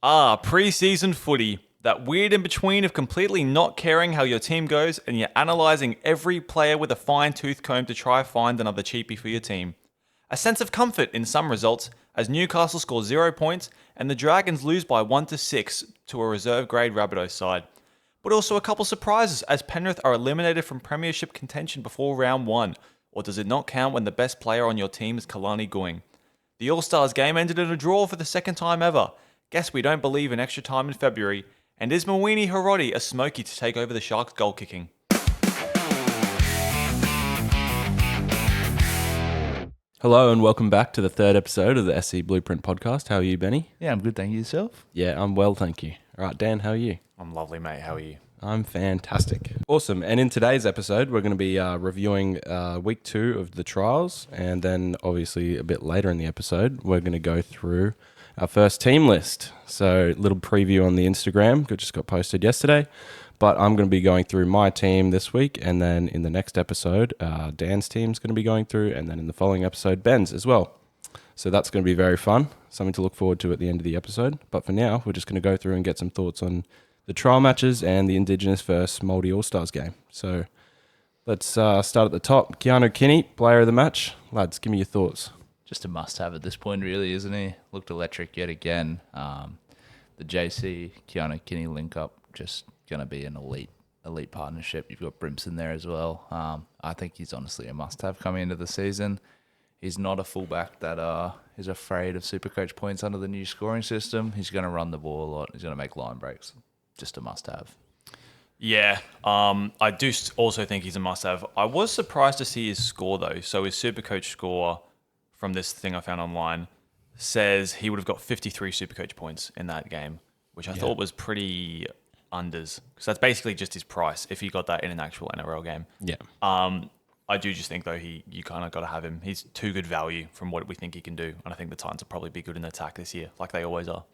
Pre-season footy. That weird in-between of completely not caring how your team goes and you're analysing every player with a fine-tooth comb to try find another cheapie for your team. A sense of comfort in some results as Newcastle score 0 points and the Dragons lose by 1-6 to a reserve-grade Rabbitohs side. But also a couple surprises as Penrith are eliminated from premiership contention before round 1. Or does it not count when the best player on your team is Kalani Going? The All-Stars game ended in a draw for the second time ever. Guess we don't believe in extra time in February. And is Mawini Harodi a smoky to take over the Sharks' goal kicking? Hello and welcome back to the third episode of the SC Blueprint podcast. How are you, Benny? Yeah, I'm good, thank you. Yourself? Yeah, I'm well, thank you. All right, Dan, how are you? I'm lovely, mate. How are you? I'm fantastic. Awesome. And in today's episode, we're going to be reviewing week 2 of the trials. And then obviously a bit later in the episode, we're going to go through our first team list. So a little preview on the Instagram, which just got posted yesterday. But I'm going to be going through my team this week. And then in the next episode, Dan's team's going to be going through. And then in the following episode, Ben's as well. So that's going to be very fun. Something to look forward to at the end of the episode. But for now, we're just going to go through and get some thoughts on the trial matches and the Indigenous versus Māori All-Stars game. So let's start at the top. Keanu Kinney, player of the match. Lads, give me your thoughts. Just a must-have at this point, really, isn't he? Looked electric yet again. The JC Keanu Kinney link-up just going to be an elite partnership. You've got Brimson there as well. I think he's honestly a must-have coming into the season. He's not a fullback that is afraid of SuperCoach points under the new scoring system. He's going to run the ball a lot. He's going to make line breaks. Just a must-have. Yeah, I do also think he's a must-have. I was surprised to see his score, though. So his SuperCoach score from this thing I found online says he would have got 53 SuperCoach points in that game, which I thought was pretty unders. Because that's basically just his price if he got that in an actual NRL game. Yeah. I do just think, though, you kind of got to have him. He's too good value from what we think he can do. And I think the Titans will probably be good in attack this year, like they always are.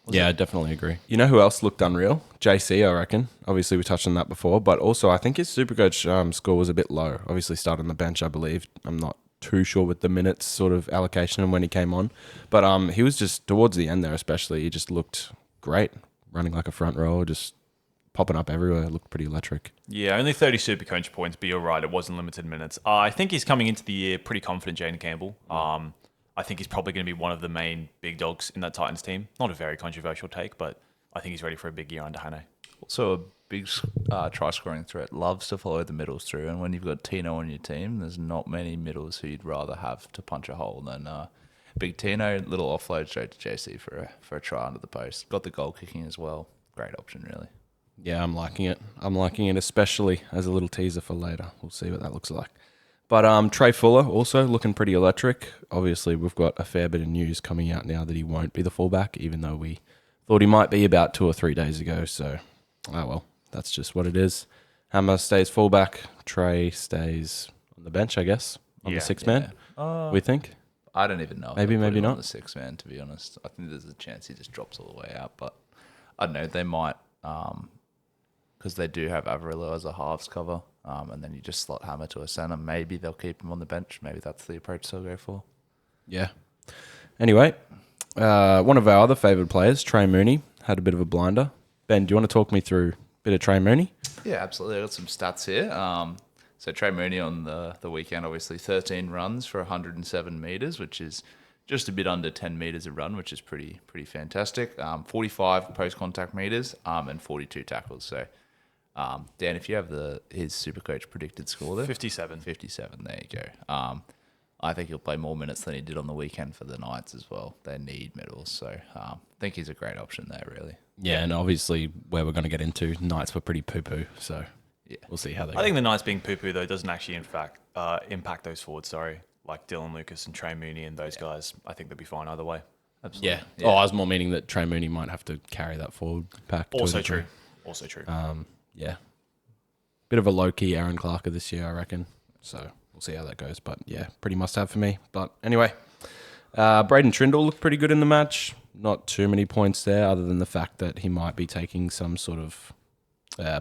I definitely agree. You know who else looked unreal? JC, I reckon. Obviously, we touched on that before, but also I think his SuperCoach score was a bit low. Obviously, started on the bench, I believe. I'm not too sure with the minutes sort of allocation and when he came on, but he was just towards the end there, especially. He just looked great, running like a front row, just popping up everywhere. It looked pretty electric. Yeah, only 30 SuperCoach points, but you're right, it wasn't limited minutes. I think he's coming into the year pretty confident, Jaden Campbell. I think he's probably going to be one of the main big dogs in that Titans team. Not a very controversial take, but I think he's ready for a big year under Hane. Also, a big try-scoring threat. Loves to follow the middles through. And when you've got Tino on your team, there's not many middles who you'd rather have to punch a hole than Big Tino. Little offload straight to JC for a try under the post. Got the goal kicking as well. Great option, really. Yeah, I'm liking it. Especially as a little teaser for later. We'll see what that looks like. But Trey Fuller also looking pretty electric. Obviously, we've got a fair bit of news coming out now that he won't be the fullback, even though we thought he might be about 2 or 3 days ago. So, that's just what it is. Hammer stays fullback. Trey stays on the bench, I guess, on the 6-man, we think. I don't even know. Maybe not. On the 6-man, to be honest. I think there's a chance he just drops all the way out. But I don't know. They might, because they do have Averillo as a halves cover. And then you just slot Hammer to a centre. Maybe they'll keep him on the bench. Maybe that's the approach they'll go for. Yeah. Anyway, one of our other favoured players, Trey Mooney, had a bit of a blinder. Ben, do you want to talk me through a bit of Trey Mooney? Yeah, absolutely. I've got some stats here. So Trey Mooney on the weekend, obviously 13 runs for 107 metres, which is just a bit under 10 metres a run, which is pretty fantastic. 45 post-contact metres and 42 tackles. So, Dan, if you have his SuperCoach predicted score there. 57. 57, there you go. I think he'll play more minutes than he did on the weekend for the Knights as well. They need medals, so I think he's a great option there, really. Yeah, and obviously where we're going to get into, Knights were pretty poo-poo, so we'll see how they go. I think the Knights being poo-poo, though, doesn't actually, in fact, impact those forwards, like Dylan Lucas and Trey Mooney and those guys. I think they'll be fine either way. Absolutely. Yeah. I was more meaning that Trey Mooney might have to carry that forward pack. Also true. Yeah. Bit of a low-key Aaron Clarker this year, I reckon. So we'll see how that goes. But yeah, pretty must-have for me. But anyway, Braden Trindle looked pretty good in the match. Not too many points there other than the fact that he might be taking some sort of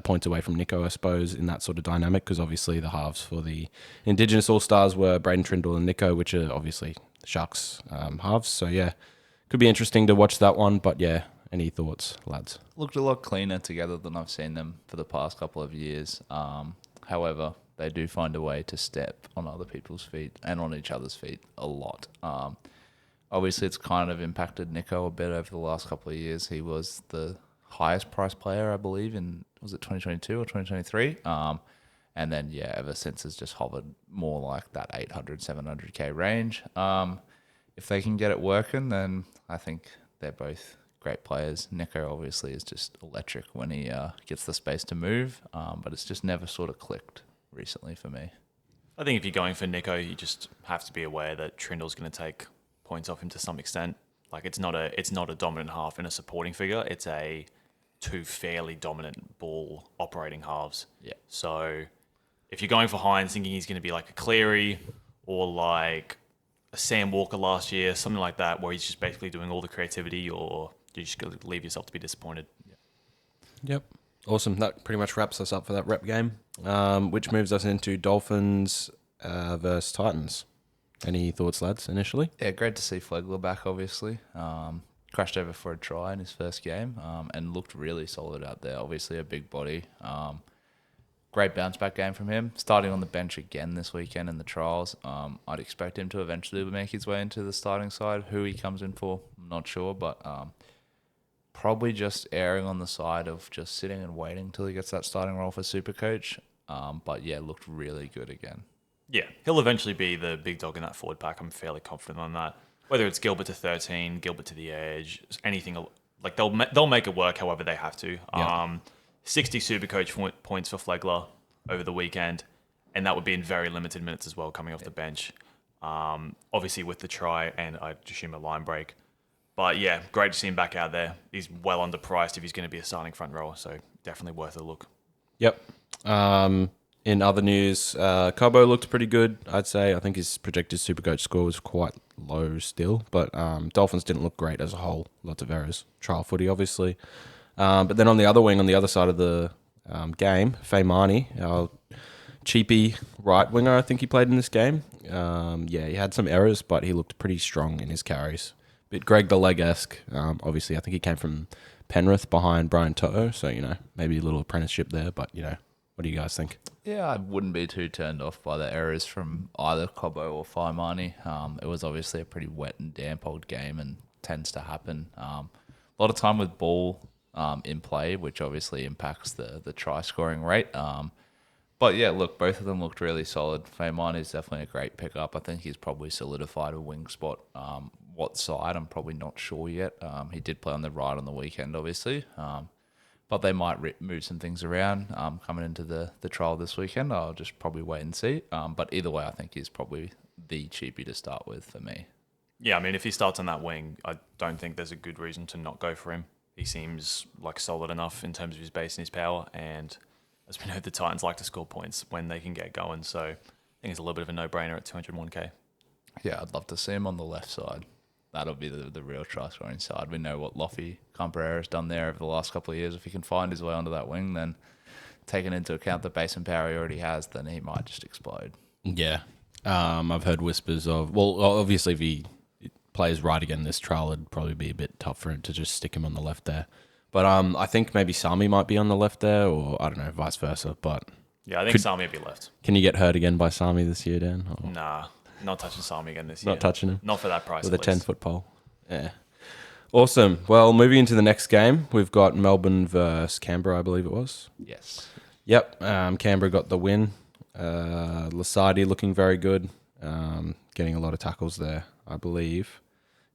points away from Nico, I suppose, in that sort of dynamic, because obviously the halves for the Indigenous All-Stars were Braden Trindle and Nico, which are obviously Sharks halves. So yeah, could be interesting to watch that one. But yeah, Any thoughts, lads? Looked a lot cleaner together than I've seen them for the past couple of years. However, they do find a way to step on other people's feet and on each other's feet a lot. Obviously, it's kind of impacted Nico a bit over the last couple of years. He was the highest priced player, I believe, was it 2022 or 2023? And then, yeah, ever since has just hovered more like that 800, 700K range. If they can get it working, then I think they're both great players. Nico obviously is just electric when he gets the space to move, but it's just never sort of clicked recently for me. I think if you're going for Nico, you just have to be aware that Trindle's going to take points off him to some extent. Like it's not a dominant half and a supporting figure. It's two fairly dominant ball operating halves. Yeah. So if you're going for Hines thinking he's going to be like a Cleary or like a Sam Walker last year, something like that, where he's just basically doing all the creativity, or you just got to leave yourself to be disappointed. Yep. Awesome. That pretty much wraps us up for that rep game, which moves us into Dolphins versus Titans. Any thoughts, lads, initially? Yeah, great to see Flegler back, obviously. Crashed over for a try in his first game and looked really solid out there. Obviously a big body. Great bounce back game from him. Starting on the bench again this weekend in the trials. I'd expect him to eventually make his way into the starting side. Who he comes in for, I'm not sure, but probably just erring on the side of just sitting and waiting till he gets that starting role for SuperCoach. But yeah, looked really good again. Yeah, he'll eventually be the big dog in that forward pack. I'm fairly confident on that. Whether it's Gilbert to 13, Gilbert to the edge, anything, like they'll make it work however they have to. Yeah. 60 SuperCoach points for Flegler over the weekend, and that would be in very limited minutes as well, coming off the bench. Obviously with the try and I assume a line break. But yeah, great to see him back out there. He's well underpriced if he's going to be a starting front rower, so definitely worth a look. Yep. In other news, Cobbo looked pretty good, I'd say. I think his projected SuperCoach score was quite low still, but Dolphins didn't look great as a whole. Lots of errors. Trial footy, obviously. But then on the other wing, on the other side of the game, Faimani, our cheapy right winger, I think he played in this game. He had some errors, but he looked pretty strong in his carries. Bit Greg the Leg-esque. Obviously, I think he came from Penrith behind Brian Toto, so, maybe a little apprenticeship there, but, what do you guys think? Yeah, I wouldn't be too turned off by the errors from either Cobbo or Faimani. It was obviously a pretty wet and damp old game and tends to happen. A lot of time with ball in play, which obviously impacts the try scoring rate. But yeah, look, both of them looked really solid. Faimani is definitely a great pickup. I think he's probably solidified a wing spot. What side, I'm probably not sure yet. He did play on the right on the weekend, obviously. But they might move some things around coming into the trial this weekend. I'll just probably wait and see. But either way, I think he's probably the cheapie to start with for me. Yeah, I mean, if he starts on that wing, I don't think there's a good reason to not go for him. He seems like solid enough in terms of his base and his power. And as we know, the Titans like to score points when they can get going. So I think it's a little bit of a no-brainer at 201K. Yeah, I'd love to see him on the left side. That'll be the real try scoring side. We know what Loffy Camperera has done there over the last couple of years. If he can find his way onto that wing, then taking into account the base and power he already has, then he might just explode. Yeah. I've heard whispers of, well, obviously if he plays right again this trial, it'd probably be a bit tough for him to just stick him on the left there. But I think maybe Sami might be on the left there, or I don't know, vice versa. But yeah, I think Sami would be left. Can you get hurt again by Sami this year, Dan? Or? Nah. Not touching Sami again this year. Not touching him? Not for that price. With a 10-foot pole. Yeah. Awesome. Well, moving into the next game, we've got Melbourne versus Canberra, I believe it was. Yes. Yep. Canberra got the win. Lasardi looking very good. Getting a lot of tackles there, I believe.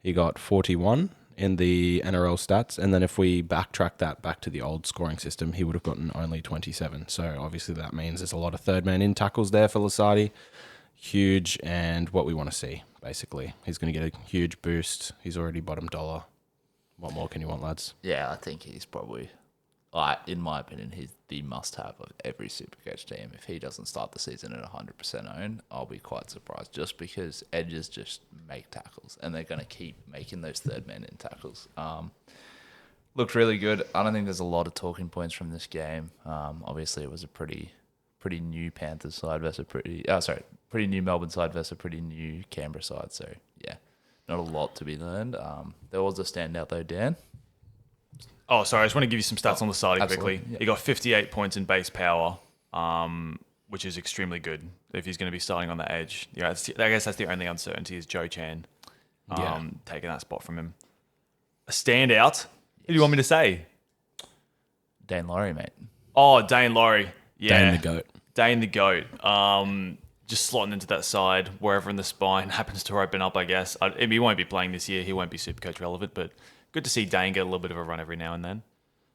He got 41 in the NRL stats. And then if we backtrack that back to the old scoring system, he would have gotten only 27. So obviously that means there's a lot of third man in tackles there for Lasardi. Huge, and what we want to see, basically. He's going to get a huge boost. He's already bottom dollar. What more can you want, lads? Yeah, I think he's probably, in my opinion, he's the must-have of every SuperCoach team. If he doesn't start the season at 100% owned, I'll be quite surprised, just because edges just make tackles, and they're going to keep making those third man in tackles. Looked really good. I don't think there's a lot of talking points from this game. Obviously, it was a pretty new Panthers side versus pretty new Melbourne side versus a pretty new Canberra side. So, yeah, not a lot to be learned. There was a standout, though, Dan. Oh, sorry. I just want to give you some stats on the side absolutely, quickly. yeah. He got 58 points in base power, which is extremely good if he's going to be starting on the edge. Yeah, I guess that's the only uncertainty is Joe Chan taking that spot from him. A standout? Who do you want me to say? Dane Laurie, mate. Oh, Dane Laurie. Yeah. Dane the GOAT. Dane the GOAT. Just slotting into that side, wherever in the spine happens to open up, I guess. He won't be playing this year. He won't be SuperCoach relevant, but good to see Dane get a little bit of a run every now and then.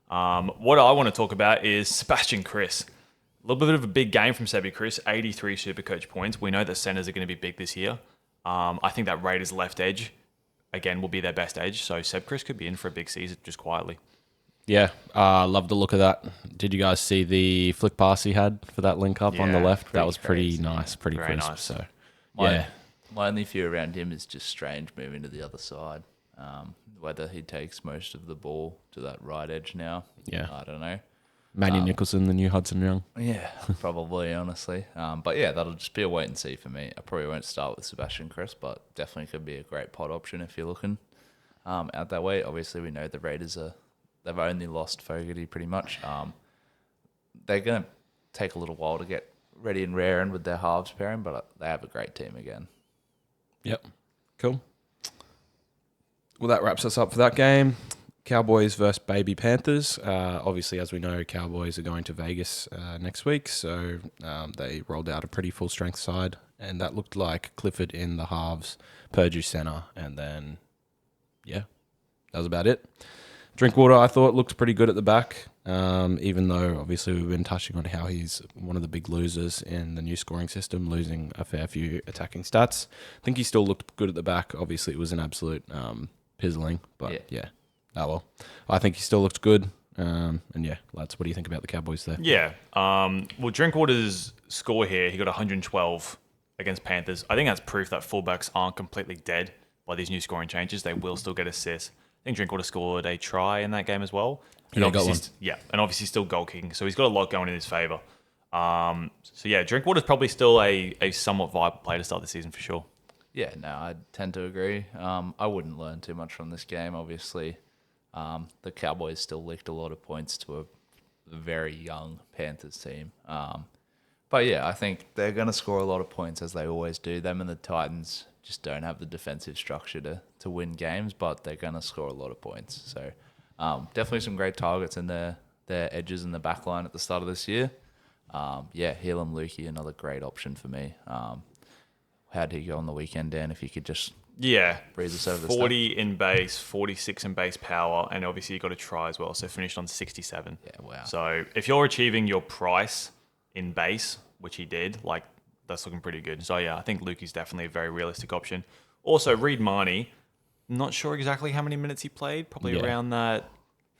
What I want to talk about is Sebastian Chris. A little bit of a big game from Sebi Chris, 83 SuperCoach points. We know that centers are going to be big this year. I think that Raiders left edge, again, will be their best edge. So Seb Chris could be in for a big season just quietly. Yeah, love the look of that. Did you guys see the flick pass he had for that link up on the Yeah, left? That pretty was pretty crazy. nice, pretty Very crisp. nice. So, My only fear around him is just Strange moving to the other side. Whether he takes most of the ball to that right edge now, Yeah. I don't know. Manny Nicholson, the new Hudson Young. Yeah, probably, honestly. But yeah, that'll just be a wait and see for me. I probably won't start with Sebastian Chris, but definitely could be a great pod option if you're looking out that way. Obviously, we know the Raiders they've only lost Fogarty pretty much. They're going to take a little while to get ready and raring with their halves pairing, but they have a great team again. Yep. Cool. Well, that wraps us up for that game. Cowboys versus Baby Panthers. Obviously, as we know, Cowboys are going to Vegas next week, so they rolled out a pretty full-strength side, and that looked like Clifford in the halves, Purdue center, and then, yeah, that was about it. Drinkwater, I thought, looked pretty good at the back, even though, obviously, we've been touching on how he's one of the big losers in the new scoring system, losing a fair few attacking stats. I think he still looked good at the back. Obviously, it was an absolute pizzling, but yeah. Oh, well. I think he still looked good. And yeah, lads, what do you think about the Cowboys there? Yeah. Well, Drinkwater's score here, he got 112 against Panthers. I think that's proof that fullbacks aren't completely dead by these new scoring changes. They will still get assists. I think Drinkwater scored a try in that game as well. And Yeah, got one. and obviously still goal kicking. So he's got a lot going in his favour. So yeah, Drinkwater's probably still a somewhat viable player to start the season for sure. Yeah, no, I tend to agree. I wouldn't learn too much from this game, obviously. The Cowboys still licked a lot of points to a very young Panthers team. But yeah, I think they're going to score a lot of points as they always do. Them and the Titans just don't have the defensive structure to win games, but they're going to score a lot of points. So definitely some great targets in their edges in the back line at the start of this year. Yeah, Helam Lukey, another great option for me. How'd he go on the weekend, Dan, if you could just Yeah. breeze us over the 40 in base, 46 in base power, and obviously you got a try as well, so finished on 67. Yeah, wow. So if you're achieving your price in base, which he did, like that's looking pretty good. So yeah, I think Lukey's definitely a very realistic option. Also, Reed Marnie, not sure exactly how many minutes he played, probably Yeah. around that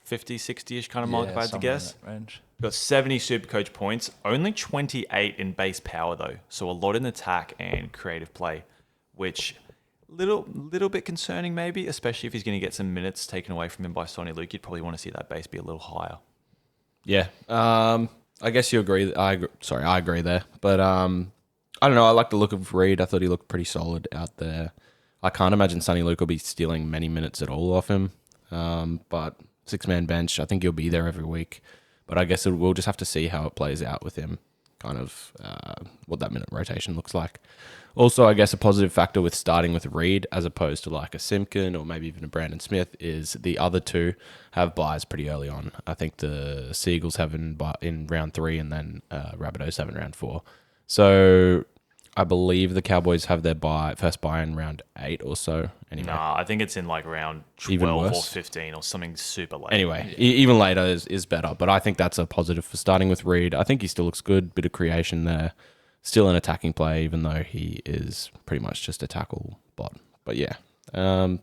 50, 60-ish kind of mark, if I had to somewhere in guess. that range. Got 70 SuperCoach points, only 28 in base power though. So a lot in attack and creative play, which little bit concerning maybe, especially if he's going to get some minutes taken away from him by Sonny Luke. You'd probably want to see that base be a little higher. Yeah. I guess you agree. I agree there. But I don't know. I like the look of Reed. I thought he looked pretty solid out there. I can't imagine Sonny Luke will be stealing many minutes at all off him. But six-man bench, I think he'll be there every week. But I guess we'll just have to see how it plays out with him, kind of what that minute rotation looks like. Also, I guess a positive factor with starting with Reed as opposed to like a Simpkin or maybe even a Brandon Smith is the other two have buys pretty early on. I think the Seagulls have in round 3 and then Rabbitohs have in round 4. So I believe the Cowboys have their first buy in round 8 or so. Anyway. Nah, I think it's in like round Even 12 or worse? 15 or something super late. Anyway, even later is better. But I think that's a positive for starting with Reed. I think he still looks good. Bit of creation there. Still an attacking play, even though he is pretty much just a tackle bot. But yeah, I'm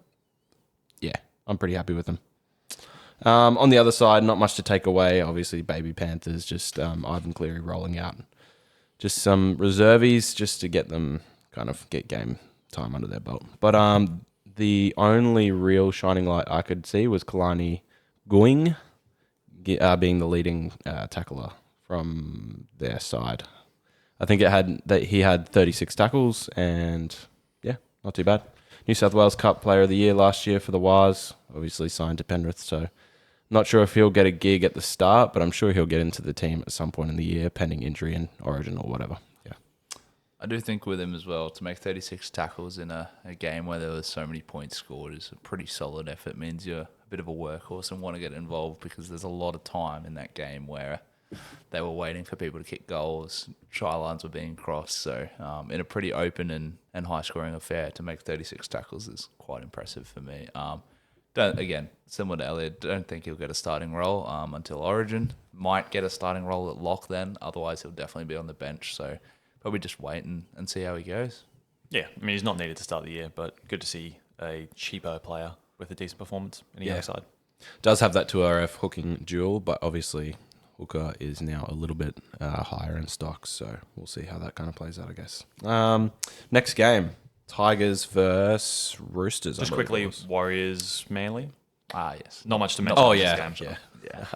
pretty happy with him. On the other side, not much to take away. Obviously, Baby Panthers, just Ivan Cleary rolling out. Just some reservies just to get them kind of get game time under their belt. But the only real shining light I could see was Kalani Going being the leading tackler from their side. I think he had 36 tackles and yeah, not too bad. New South Wales Cup Player of the Year last year for the Wars, obviously signed to Penrith, so Not sure if he'll get a gig at the start, but I'm sure he'll get into the team at some point in the year, pending injury and Origin or whatever. Yeah. I do think with him as well, to make 36 tackles in a game where there was so many points scored is a pretty solid effort. It means you're a bit of a workhorse and want to get involved because there's a lot of time in that game where they were waiting for people to kick goals, try lines were being crossed. So in a pretty open and high-scoring affair, to make 36 tackles is quite impressive for me. Again, similar to Elliot, don't think he'll get a starting role until Origin. Might get a starting role at lock then. Otherwise, he'll definitely be on the bench. So probably just wait and see how he goes. Yeah, I mean, he's not needed to start the year, but good to see a cheaper player with a decent performance in the young side. Does have that 2RF hooking duel, but obviously hooker is now a little bit higher in stocks, so we'll see how that kind of plays out, I guess. Next game, Tigers versus Roosters. Just quickly, Warriors, Manly. Yes. Not much to mention. Oh, in yeah. this game. Yeah.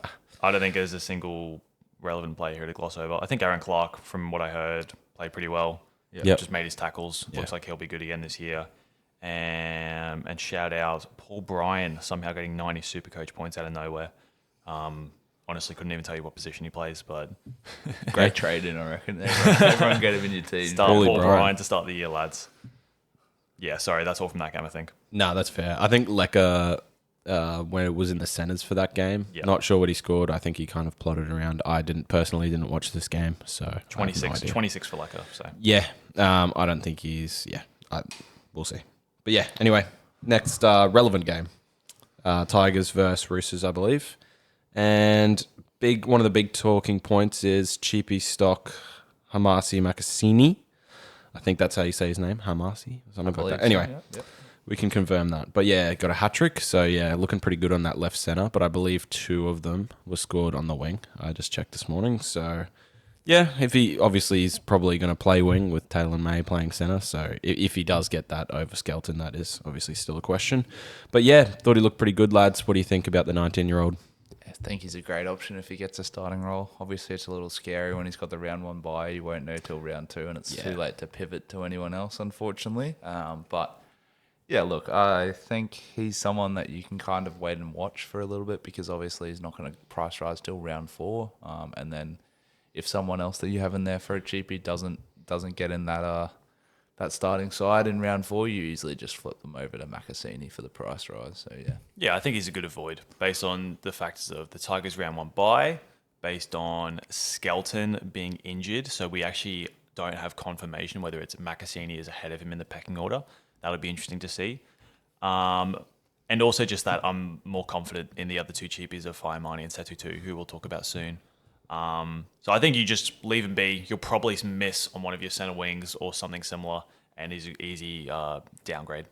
I don't think there's a single relevant player here to gloss over. I think Aaron Clark, from what I heard, played pretty well. Yep. Just made his tackles. Yeah. Looks like he'll be good again this year. And shout out Paul Bryan, somehow getting 90 SuperCoach points out of nowhere. Honestly, couldn't even tell you what position he plays, but Great trade in, I reckon. Everyone get him in your team. start Paulie Paul Bryan. Bryan to start the year, lads. Yeah, sorry, that's all from that game, I think. No, that's fair. I think Lecker, when it was in the centres for that game, Yep. not sure what he scored. I think he kind of plotted around. I personally didn't watch this game, so I have no 26, idea. 26 for Lecker. So Yeah, I don't think he's. Yeah, we'll see. But yeah, anyway, next relevant game, Tigers versus Roosters, I believe, and one of the big talking points is cheapy stock Hamasi Makasini. I think that's how you say his name, Hamasi, or something like that. Anyway, we can confirm that. But yeah, got a hat trick, so yeah, looking pretty good on that left center. But I believe 2 of them were scored on the wing. I just checked this morning, so. Yeah, he's probably going to play wing with Taylor May playing centre. So if he does get that over Skelton, that is obviously still a question. But yeah, thought he looked pretty good, lads. What do you think about the 19-year-old? I think he's a great option if he gets a starting role. Obviously, it's a little scary when he's got the round 1 bye. You won't know till round 2, and it's too late to pivot to anyone else, unfortunately. But yeah, look, I think he's someone that you can kind of wait and watch for a little bit because obviously he's not going to price rise till round 4, and then if someone else that you have in there for a cheapie doesn't get in that starting side in round 4, you easily just flip them over to Makasini for the price rise. So yeah. yeah, I think he's a good avoid based on the factors of the Tigers round 1 bye, based on Skelton being injured. So we actually don't have confirmation whether it's Makasini is ahead of him in the pecking order. That would be interesting to see. And also just that I'm more confident in the other 2 cheapies of Firemani and Setu 2, who we'll talk about soon. So I think you just leave him be. You'll probably miss on one of your center wings or something similar, and he's an easy downgrade.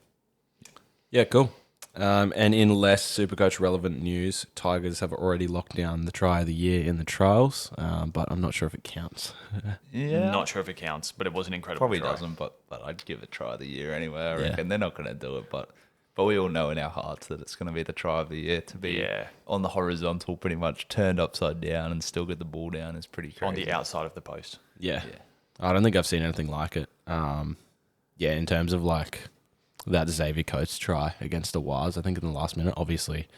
Yeah, cool. And in less SuperCoach relevant news, Tigers have already locked down the try of the year in the trials, but I'm not sure if it counts. Yeah. Not sure if it counts, but it was an incredible Probably try. doesn't, but I'd give it try of the year anyway. I Yeah. reckon they're not going to do it, but we all know in our hearts that it's going to be the try of the year. To be on the horizontal, pretty much turned upside down and still get the ball down is pretty crazy. On the outside of the post. Yeah. I don't think I've seen anything like it. In terms of like that Xavier Coates try against the Wires, I think in the last minute, obviously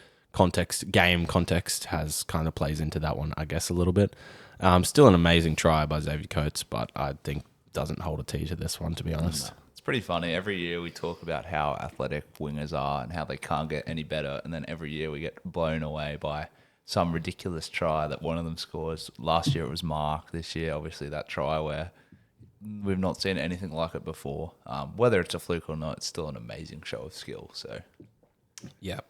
game context has kind of plays into that one, I guess, a little bit. Still an amazing try by Xavier Coates, but I think doesn't hold a T to this one, to be honest. It's pretty funny. Every year we talk about how athletic wingers are and how they can't get any better, and then every year we get blown away by some ridiculous try that one of them scores. Last year it was Mark. This year, obviously, that try where we've not seen anything like it before. Whether it's a fluke or not, it's still an amazing show of skill. So, yeah,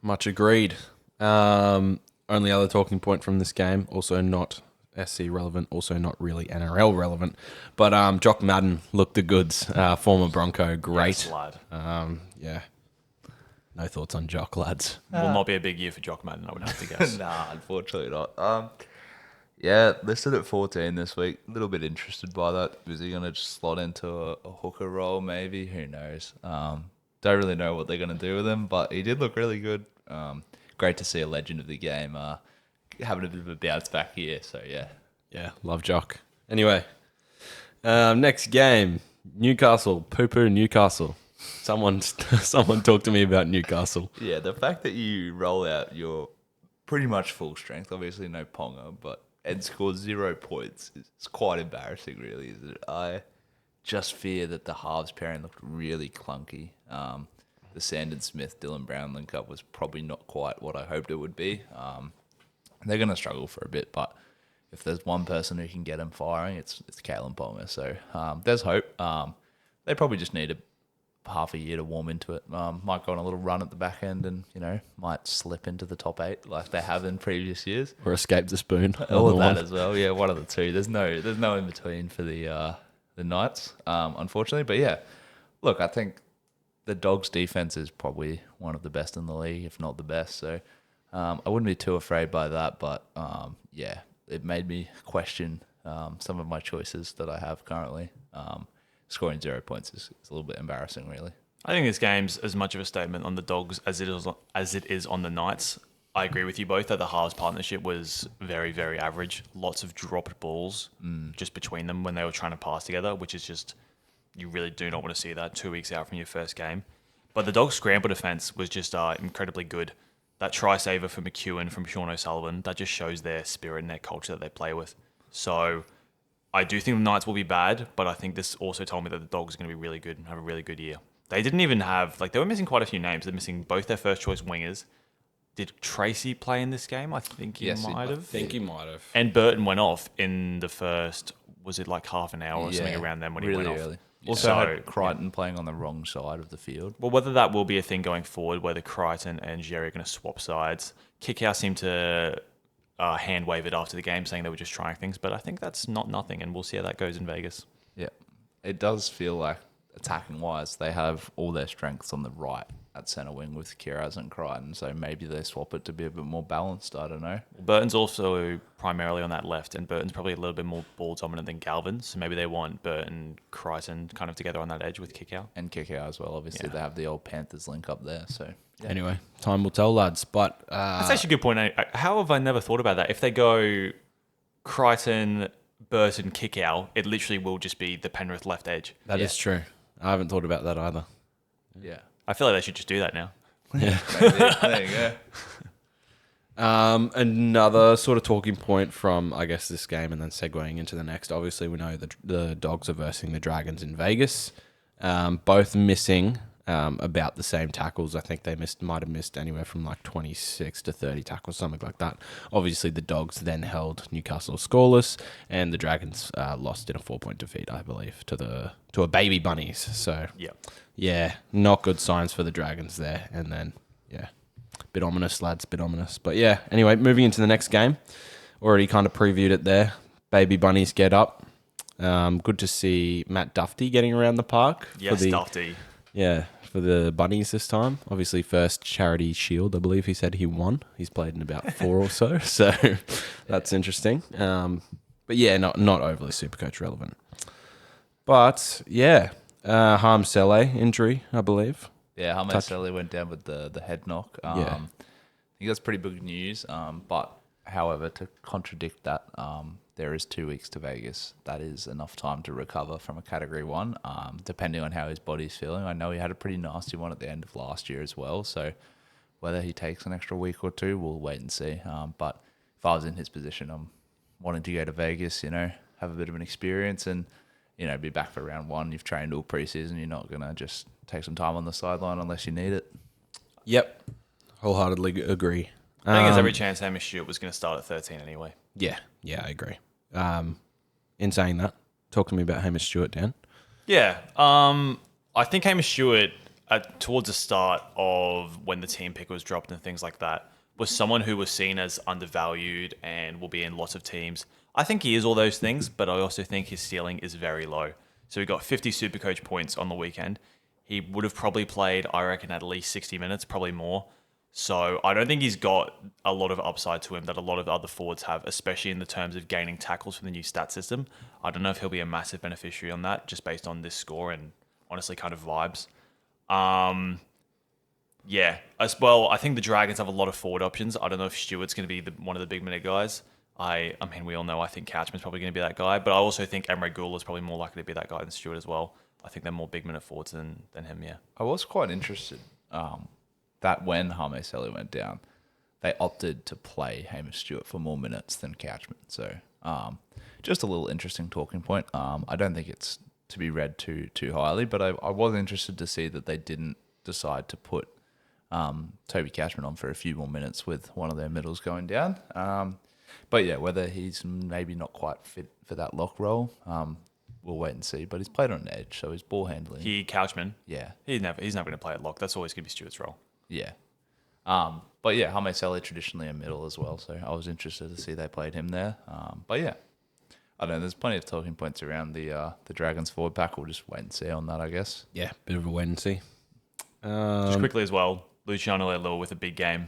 much agreed. Only other talking point from this game, also not SC relevant, also not really NRL relevant, but Jock Madden looked the goods. Former Bronco, great. Yes, lad. Yeah. No thoughts on Jock, lads. Will not be a big year for Jock Madden, I would have to guess. nah, unfortunately not. Yeah, listed at 14 this week. A little bit interested by that. Is he going to just slot into a hooker role maybe? Who knows? Don't really know what they're going to do with him, but he did look really good. Great to see a legend of the game having a bit of a bounce back here. So, yeah. Yeah, love Jock. Anyway, next game, Newcastle, poo-poo Newcastle. Someone talk to me about Newcastle. Yeah, the fact that you roll out your pretty much full strength. Obviously, no Ponga, and scored 0 points. It's quite embarrassing, really, isn't it? I just fear that the halves pairing looked really clunky. The Sandon Smith, Dylan Brown link up was probably not quite what I hoped it would be. They're going to struggle for a bit, but if there's one person who can get them firing, it's Kalen Ponga. So there's hope. They probably just need half a year to warm into it. Might go on a little run at the back end and, might slip into the top 8 like they have in previous years. Or escape the spoon. All of that as well. Yeah, one of the two. There's no in between for the Knights, unfortunately. But yeah, look, I think the Dogs' defense is probably one of the best in the league, if not the best. So I wouldn't be too afraid by that. But yeah, it made me question some of my choices that I have currently. Scoring 0 points is a little bit embarrassing, really. I think this game's as much of a statement on the Dogs as it is on the Knights. I agree with you both that the halves partnership was very, very average. Lots of dropped balls just between them when they were trying to pass together, which is just, you really do not want to see that 2 weeks out from your first game. But the Dogs' scramble defense was just incredibly good. That try saver for McEwen from Sean O'Sullivan, that just shows their spirit and their culture that they play with. So I do think the Knights will be bad, but I think this also told me that the Dogs are going to be really good and have a really good year. They didn't even have, they were missing quite a few names. They're missing both their first choice wingers. Did Tracy play in this game? I think he might have. I think he might have. And Burton went off in the first, was it like half an hour or something around then when he went early. off? Also had Crichton playing on the wrong side of the field. Well, whether that will be a thing going forward, whether Crichton and Jerry are going to swap sides. Kickout seemed to hand wave it after the game, saying they were just trying things, but I think that's not nothing, and we'll see how that goes in Vegas. Yeah. It does feel like, attacking-wise, they have all their strengths on the right at centre wing with Kiraz and Crichton, so maybe they swap it to be a bit more balanced, I don't know. Burton's also primarily on that left, and Burton's probably a little bit more ball dominant than Galvin, so maybe they want Burton, Crichton kind of together on that edge with Kickout. And Kickout as well, obviously. They have the old Panthers link up there, so... Yeah. Anyway, time will tell, lads. But that's actually a good point. How have I never thought about that? If they go Crichton, Burton, Kickout, it literally will just be the Penrith left edge. That is true. I haven't thought about that either. Yeah. I feel like they should just do that now. Yeah. There you go. Another sort of talking point from, I guess, this game and then segueing into the next. Obviously, we know the Dogs are versing the Dragons in Vegas. Both missing about the same tackles. I think they might have missed anywhere from like 26 to 30 tackles, something like that. Obviously, the Dogs then held Newcastle scoreless, and the Dragons lost in a 4-point defeat, I believe, to a Baby Bunnies. So, yeah, not good signs for the Dragons there. And then, yeah, bit ominous, lads, bit ominous. But yeah, anyway, moving into the next game. Already kind of previewed it there. Baby Bunnies get up. Good to see Matt Duffy getting around the park. Yes, Duffy. Yeah, for the Bunnies this time. Obviously, first Charity Shield, I believe he said he won. He's played in about 4 or so, so that's interesting. But yeah, not overly Supercoach relevant. But yeah, Harm Saleh injury, I believe. Yeah, Harm Saleh went down with the head knock. I think that's pretty big news. But however, to contradict that, there is 2 weeks to Vegas. That is enough time to recover from a Category 1, depending on how his body's feeling. I know he had a pretty nasty one at the end of last year as well, so whether he takes an extra week or 2, we'll wait and see. But if I was in his position, I'm wanting to go to Vegas, have a bit of an experience and, be back for round 1. You've trained all preseason. You're not going to just take some time on the sideline unless you need it. Yep. Wholeheartedly agree. I think there's every chance Hamish Stewart was going to start at 13 anyway. Yeah, I agree. In saying that, talk to me about Hamish Stewart, Dan. Yeah, I think Hamish Stewart, towards the start of when the team pick was dropped and things like that, was someone who was seen as undervalued and will be in lots of teams. I think he is all those things, but I also think his ceiling is very low. So he got 50 Supercoach points on the weekend. He would have probably played, I reckon, at least 60 minutes, probably more. So I don't think he's got a lot of upside to him that a lot of other forwards have, especially in the terms of gaining tackles from the new stat system. I don't know if he'll be a massive beneficiary on that, just based on this score and honestly kind of vibes. Yeah, as well, I think the Dragons have a lot of forward options. I don't know if Stewart's going to be one of the big minute guys. I mean, we all know I think Couchman's probably going to be that guy, but I also think Emre Gul is probably more likely to be that guy than Stewart as well. I think they're more big minute forwards than him, yeah. I was quite interested that when Harm Saleh went down, they opted to play Hamish Stewart for more minutes than Couchman. So just a little interesting talking point. I don't think it's to be read too highly, but I was interested to see that they didn't decide to put Toby Couchman on for a few more minutes with one of their middles going down. But yeah, whether he's maybe not quite fit for that lock role, we'll wait and see. But he's played on an edge, so his ball handling. Couchman. Yeah. He's never going to play at lock. That's always going to be Stewart's role. Yeah. But yeah, Hame Sele traditionally a middle as well, so I was interested to see they played him there. But yeah, I don't know. There's plenty of talking points around the Dragons forward pack. We'll just wait and see on that, I guess. Yeah, bit of a wait and see. Just quickly as well, Luciano Leilua with a big game.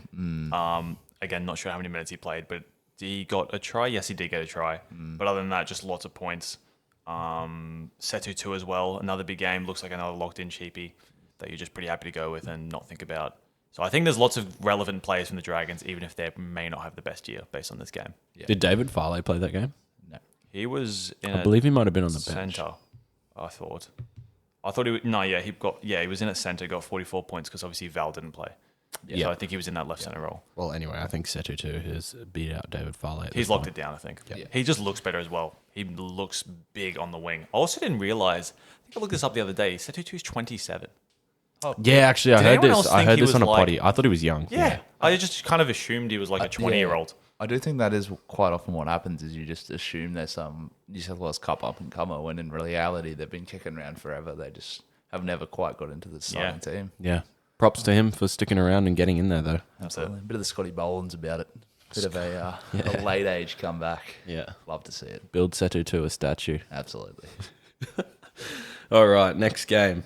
Again, not sure how many minutes he played, but he got a try. Yes, he did get a try. But other than that, just lots of points. Setu 2 as well. Another big game. Looks like another locked-in cheapie that you're just pretty happy to go with and not think about. So I think there's lots of relevant players from the Dragons, even if they may not have the best year based on this game. Yeah. Did David Farley play that game? No. He was in I believe he might have been on the bench. Centre, I thought he was, no, yeah, he was in at centre, got 44 points because obviously Val didn't play. Yeah. So I think he was in that left centre role. Well, anyway, I think Setu 2 has beat out David Farley. He's locked it down, I think. Yeah. He just looks better as well. He looks big on the wing. I also didn't realise, I think I looked this up the other day, Setu 2 is 27. Oh, yeah, actually, I heard this. I heard this on a like, potty. I thought he was young. Yeah. I just kind of assumed he was like a 20-year-old. I do think that is quite often what happens is you just assume there's some New South Wales Cup up-and-comer when in reality they've been kicking around forever. They just have never quite got into the starting team. Yeah. Props to him for sticking around and getting in there, though. Absolutely. A bit of the Scotty Bolins about it. Bit of a late-age comeback. Yeah. Love to see it. Build Setu to a statue. Absolutely. All right, next game.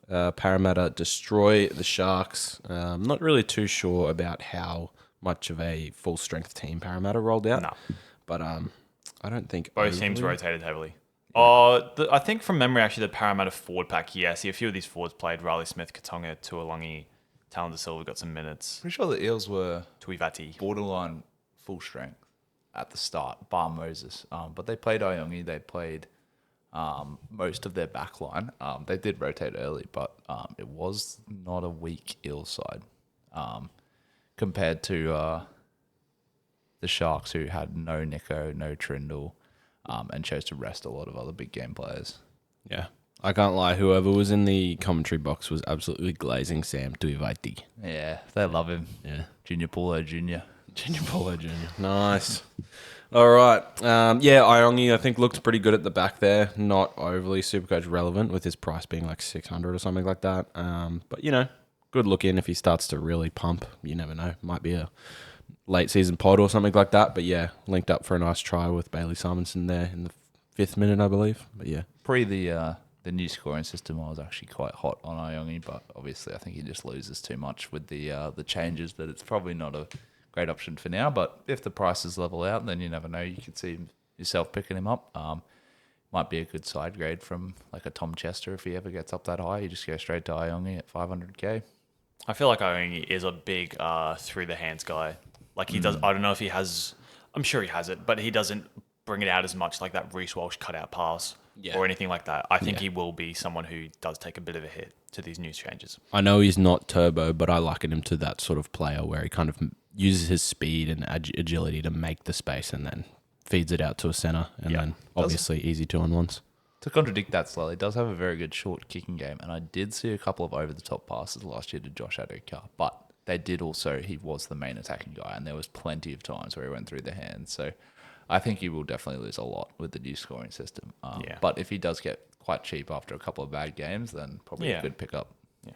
Parramatta destroy the Sharks. I'm not really too sure about how much of a full-strength team Parramatta rolled out. No. But I don't think... Both teams rotated heavily. I think from memory, actually, the Parramatta forward pack, a few of these forwards played. Riley Smith, Katonga, Tuolungi, Talon De Silva got some minutes. Pretty sure the Eels were Tuivati. borderline full strength at the start, bar Moses. But they played Iongi, they played most of their back line. They did rotate early, but it was not a weak Eels side compared to the Sharks, who had no Nico, no Trindle, and chose to rest a lot of other big game players. Yeah. I can't lie. Whoever was in the commentary box was absolutely glazing Sam Tuivati. Yeah, they love him. Yeah. Junior Paulo Jr. Junior Paulo Jr. Nice. All right. Iongi, I think, looked pretty good at the back there. Not overly SuperCoach relevant with his price being like 600 or something like that. But, good look in if he starts to really pump. You never know. Might be a late season pod or something like that. But, yeah, linked up for a nice try with Bailey Simonson there in the 5th minute, I believe. But, yeah. Pre the new scoring system, I was actually quite hot on Iongi, but obviously I think he just loses too much with the changes that it's probably not a great option for now. But if the prices level out, then you never know. You could see yourself picking him up. Might be a good side grade from like a Tom Chester if he ever gets up that high. You just go straight to Iongi at 500k. I feel like Iongi is a big through the hands guy. Like he does. I don't know if he has. I'm sure he has it, but he doesn't bring it out as much like that Reece Walsh cutout pass or anything like that. I think he will be someone who does take a bit of a hit to these news changes. I know he's not turbo, but I liken him to that sort of player where he kind of uses his speed and agility to make the space and then feeds it out to a centre and then obviously easy 2-on-1s. To contradict that slightly, he does have a very good short kicking game, and I did see a couple of over-the-top passes last year to Josh Adokar, but they did also, he was the main attacking guy, and there was plenty of times where he went through the hands, so I think he will definitely lose a lot with the new scoring system. But if he does get quite cheap after a couple of bad games, then probably a good pickup. Yeah.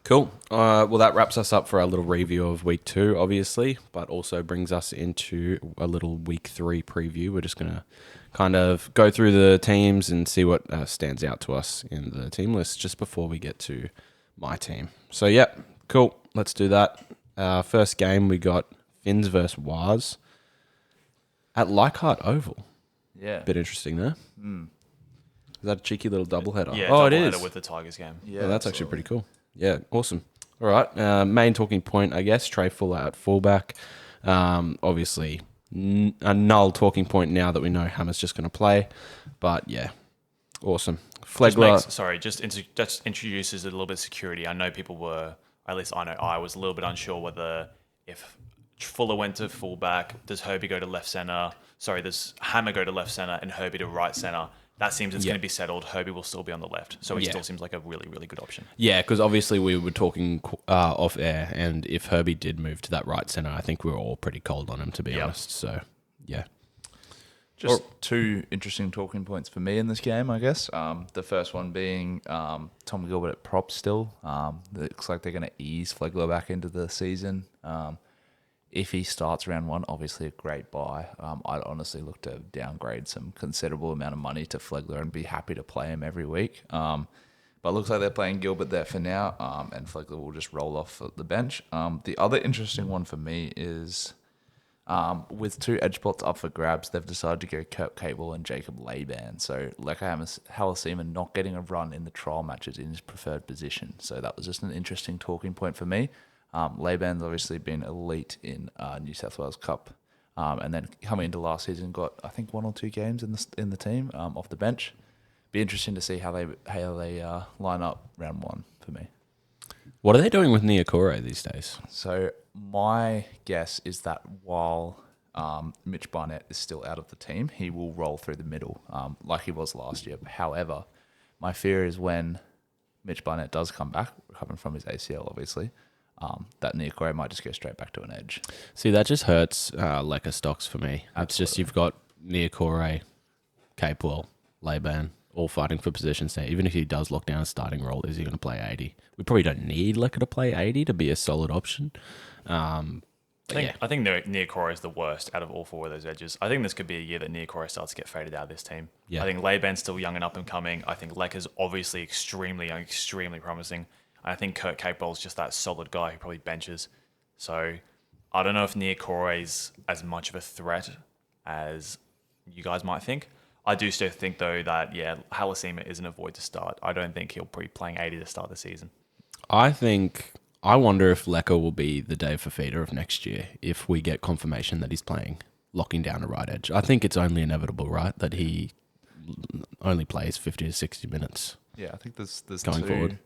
Cool. Well, that wraps us up for our little review of week 2, obviously, but also brings us into a little week 3 preview. We're just going to kind of go through the teams and see what stands out to us in the team list just before we get to my team. So, yeah, cool. Let's do that. First game, we got Finns versus Waz at Leichhardt Oval. Yeah. Bit interesting there. Is that a cheeky little doubleheader? Yeah, it is. with the Tigers game. Yeah, Oh, that's actually pretty cool. Yeah, awesome. All right, main talking point, I guess, Trey Fuller at fullback. Obviously, a null talking point now that we know Hammer's just going to play. But, yeah, awesome. Flegler. Just introduces a little bit of security. I know people were, at least I know I was a little bit unsure whether if Fuller went to fullback. Does Herbie go to left centre? Sorry, does Hammer go to left centre and Herbie to right centre? That seems it's going to be settled. Herbie will still be on the left. So he still seems like a really, really good option. Yeah, because obviously we were talking off air, and if Herbie did move to that right centre, I think we were all pretty cold on him, to be honest. So, yeah. Just two interesting talking points for me in this game, I guess. The first one being Tom Gilbert at prop still. It looks like they're going to ease Flegler back into the season. If he starts round one, obviously a great buy. I'd honestly look to downgrade some considerable amount of money to Flegler and be happy to play him every week. But it looks like they're playing Gilbert there for now, and Flegler will just roll off the bench. The other interesting one for me is with two edge spots up for grabs, they've decided to go Kurt Cable and Jacob Laban. So Leka Halasima not getting a run in the trial matches in his preferred position. So that was just an interesting talking point for me. Laban's obviously been elite in New South Wales Cup, and then coming into last season got I think 1 or 2 games in the team off the bench. Be interesting to see how they line up round one for me. What are they doing with Niokore these days? So my guess is that while Mitch Barnett is still out of the team, he will roll through the middle like he was last year. However, my fear is when Mitch Barnett does come back, recovering from his ACL obviously, that Niokore might just go straight back to an edge. See, that just hurts Lecker stocks for me. Absolutely. It's just you've got Niokore, Capewell, Laban, all fighting for positions now. Even if he does lock down a starting role, is he going to play 80? We probably don't need Lecker to play 80 to be a solid option. I think Niokore is the worst out of all 4 of those edges. I think this could be a year that Niokore starts to get faded out of this team. Yeah. I think Laban's still young and up and coming. I think Lecker's obviously extremely young, extremely promising. And I think Kurt Capewell's just that solid guy who probably benches. So I don't know if Niokore as much of a threat as you guys might think. I do still think, though, that, Halasima isn't a void to start. I don't think he'll be playing 80 to start the season. I wonder if Lecker will be the Dave Fafita of next year if we get confirmation that he's playing, locking down a right edge. I think it's only inevitable, right, that he only plays 50 to 60 minutes. Yeah, I think there's going forward.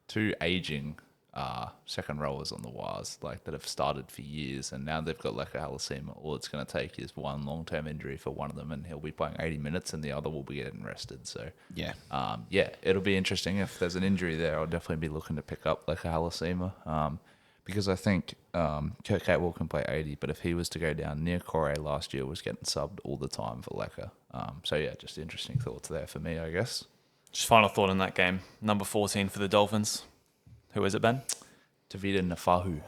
Two aging second rowers on the wires that have started for years, and now they've got Leka Halasima. All it's going to take is one long-term injury for one of them, and he'll be playing 80 minutes, and the other will be getting rested. So it'll be interesting. If there's an injury there, I'll definitely be looking to pick up Leka Halasima, because I think Kurt Catewell can play 80, but if he was to go down, Niokore last year was getting subbed all the time for Leka. Just interesting thoughts there for me, I guess. Just final thought on that game. Number 14 for the Dolphins. Who is it, Ben? Tavita Nafahu.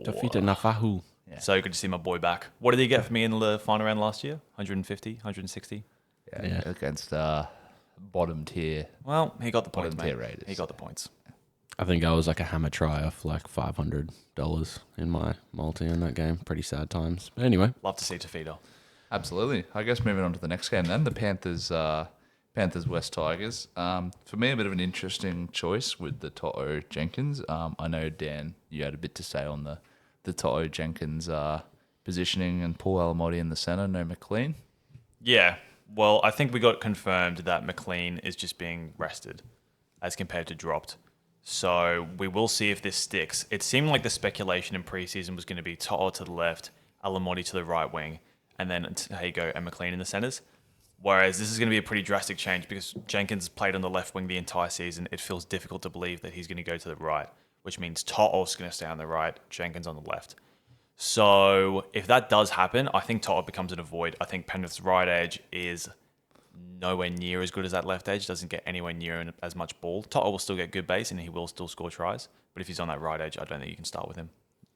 Tavita Nafahu. Yeah. So good to see my boy back. What did he get for me in the final round last year? 150, 160? Yeah. Against bottom tier. Well, he got the points, bottom tier mate. Raiders. He got the points. I think I was like a hammer try off like $500 in my multi in that game. Pretty sad times. But anyway. Love to see Tafita. Absolutely. I guess moving on to the next game then, the Panthers West Tigers. For me, a bit of an interesting choice with the To'o Jenkins. I know, Dan, you had a bit to say on the To'o Jenkins positioning and Paul Alamotti in the centre, no McLean. Yeah. Well, I think we got confirmed that McLean is just being rested as compared to dropped. So we will see if this sticks. It seemed like the speculation in preseason was going to be To'o to the left, Alamotti to the right wing, and then Tahigo and McLean in the centres. Whereas this is going to be a pretty drastic change because Jenkins played on the left wing the entire season. It feels difficult to believe that he's going to go to the right, which means To'o's going to stay on the right, Jenkins on the left. So if that does happen, I think To'o becomes an avoid. I think Penrith's right edge is nowhere near as good as that left edge, doesn't get anywhere near as much ball. To'o will still get good base and he will still score tries. But if he's on that right edge, I don't think you can start with him.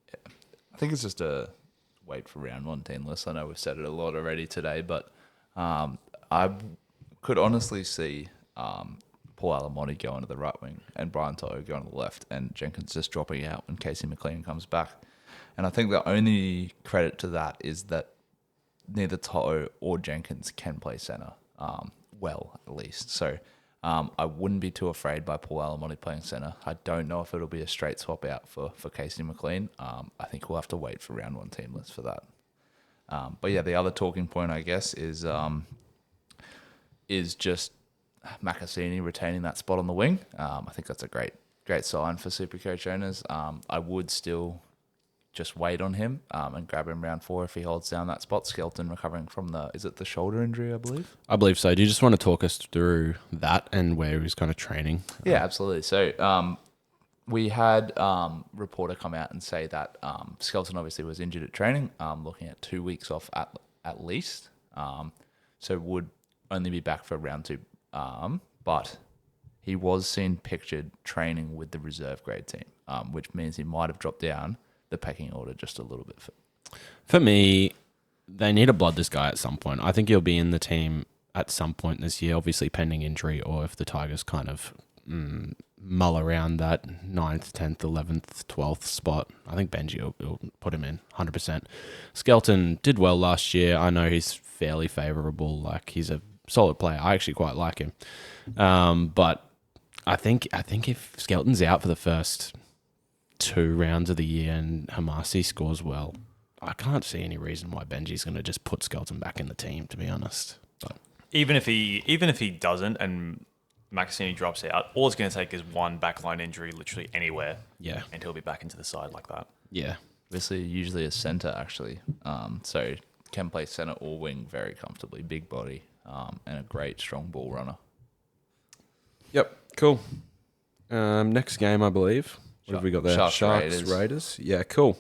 Yeah. I think it's just a wait for round one team list. I know we've said it a lot already today, but I could honestly see Paul Alamotti going to the right wing and Brian To'o going to the left and Jenkins just dropping out when Casey McLean comes back. And I think the only credit to that is that neither To'o or Jenkins can play centre well, at least. So I wouldn't be too afraid by Paul Alamotti playing centre. I don't know if it'll be a straight swap out for Casey McLean. I think we'll have to wait for round one team list for that. The other talking point, I guess, is just Macassini retaining that spot on the wing. I think that's a great sign for SuperCoach owners. I would still just wait on him and grab him round 4 if he holds down that spot. Skelton recovering from is it the shoulder injury, I believe? I believe so. Do you just want to talk us through that and where he's kind of training? Yeah, absolutely. So we had reporter come out and say that Skelton obviously was injured at training, looking at 2 weeks off at least. So would only be back for round 2. But he was seen pictured training with the reserve grade team, which means he might have dropped down the pecking order just a little bit. For me, they need to blood this guy at some point. I think he'll be in the team at some point this year, obviously pending injury, or if the Tigers kind of mull around that 9th, 10th, 11th, 12th spot. I think Benji will put him in 100%. Skelton did well last year. I know he's fairly favourable. Like, he's a solid player. I actually quite like him. But I think if Skelton's out for the first 2 rounds of the year and Hamasi scores well, I can't see any reason why Benji's going to just put Skelton back in the team, to be honest. But Even if he doesn't and Maxini drops out, all it's going to take is one backline injury literally anywhere. yeah, And he'll be back into the side like that. yeah. Obviously, usually a centre, actually. So can play centre or wing very comfortably. Big body and a great, strong ball runner. Yep, cool. Next game, I believe. What have we got there? Sharks, Raiders. Yeah, cool.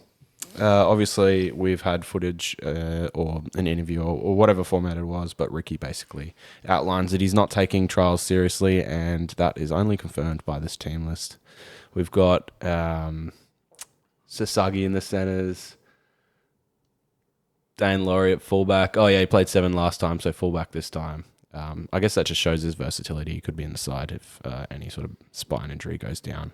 Obviously, we've had footage or an interview or whatever format it was, but Ricky basically outlines that he's not taking trials seriously, and that is only confirmed by this team list. We've got Sasagi in the centres, Dane Laurie at fullback. Oh, yeah, he played 7 last time, so fullback this time. I guess that just shows his versatility. He could be in the side if any sort of spine injury goes down.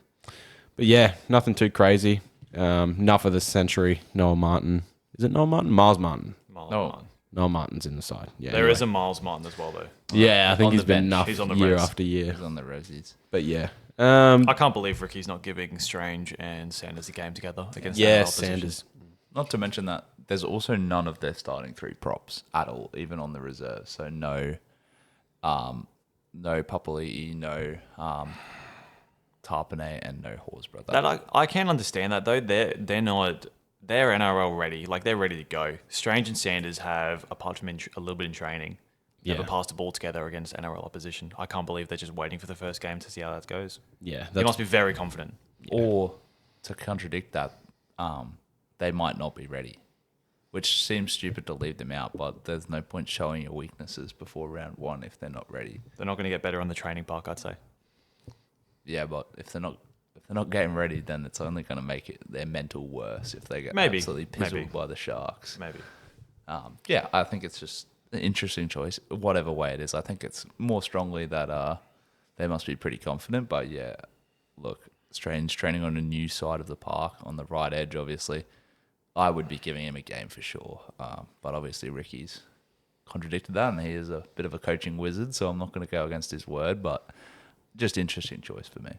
But yeah, nothing too crazy. Enough of the century. Noah Martin. Is it Noah Martin? Miles Martin. Noah Martin's in the side. Yeah, There is a Miles Martin as well, though. Yeah, I think on he's the been bench. enough He's on the year Reds. after year. He's on the Rosies. But yeah. I can't believe Ricky's not giving Strange and Sanders a game together against Yeah, NRL position. Sanders. Not to mention that there's also none of their starting 3 props at all, even on the reserve. So no Papali'i, no Tarpanay, and no Horsburgh. That I can understand that though. They're NRL ready. Like, they're ready to go. Strange and Sanders have, apart from a little bit in training, never passed the ball together against NRL opposition. I can't believe they're just waiting for the first game to see how that goes. Yeah. They must be very confident. Or to contradict that, they might not be ready, which seems stupid to leave them out. But there's no point showing your weaknesses before round 1 if they're not ready. They're not going to get better on the training park, I'd say. Yeah, but if they're not getting ready, then it's only going to make their mental worse if they get absolutely pizzled by the Sharks. Maybe. Yeah, I think it's just an interesting choice, whatever way it is. I think it's more strongly that they must be pretty confident. But yeah, look, Strange training on a new side of the park, on the right edge, obviously. I would be giving him a game for sure. But obviously Ricky's contradicted that, and he is a bit of a coaching wizard, so I'm not going to go against his word, but just interesting choice for me.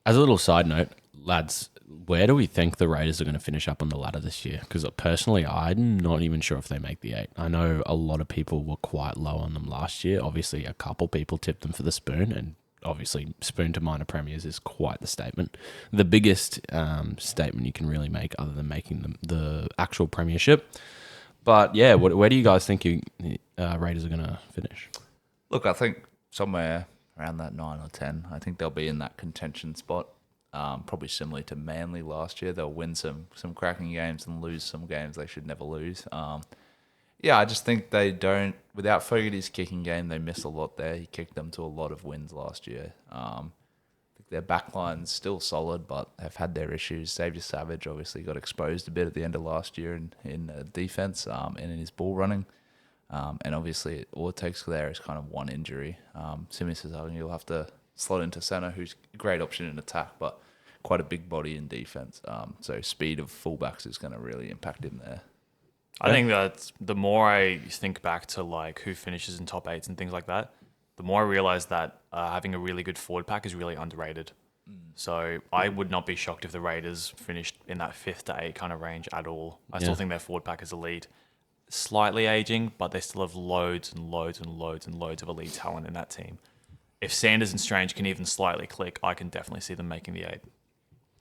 As a little side note, lads, where do we think the Raiders are going to finish up on the ladder this year? Because personally, I'm not even sure if they make the 8. I know a lot of people were quite low on them last year. Obviously, a couple people tipped them for the spoon, and obviously spoon to minor premiers is quite the statement. The biggest statement you can really make, other than making them the actual premiership. But yeah, where do you guys think Raiders are going to finish? Look, I think somewhere around that 9 or 10. I think they'll be in that contention spot. Probably similar to Manly last year. They'll win some cracking games and lose some games they should never lose. Yeah, I just think they don't. Without Fogarty's kicking game, they miss a lot there. He kicked them to a lot of wins last year. I think their backline's still solid, but have had their issues. Xavier Savage obviously got exposed a bit at the end of last year in defense and in his ball running. And obviously, all it takes there is kind of one injury. Simi Sasagi, you'll have to slot into centre, who's a great option in attack, but quite a big body in defense. So speed of fullbacks is going to really impact him there. I think that the more I think back to like who finishes in top 8s and things like that, the more I realize that having a really good forward pack is really underrated. So I would not be shocked if the Raiders finished in that 5th to 8 kind of range at all. I still think their forward pack is elite. Slightly aging, but they still have loads and loads and loads and loads of elite talent in that team. If Sanders and Strange can even slightly click, I can definitely see them making the 8.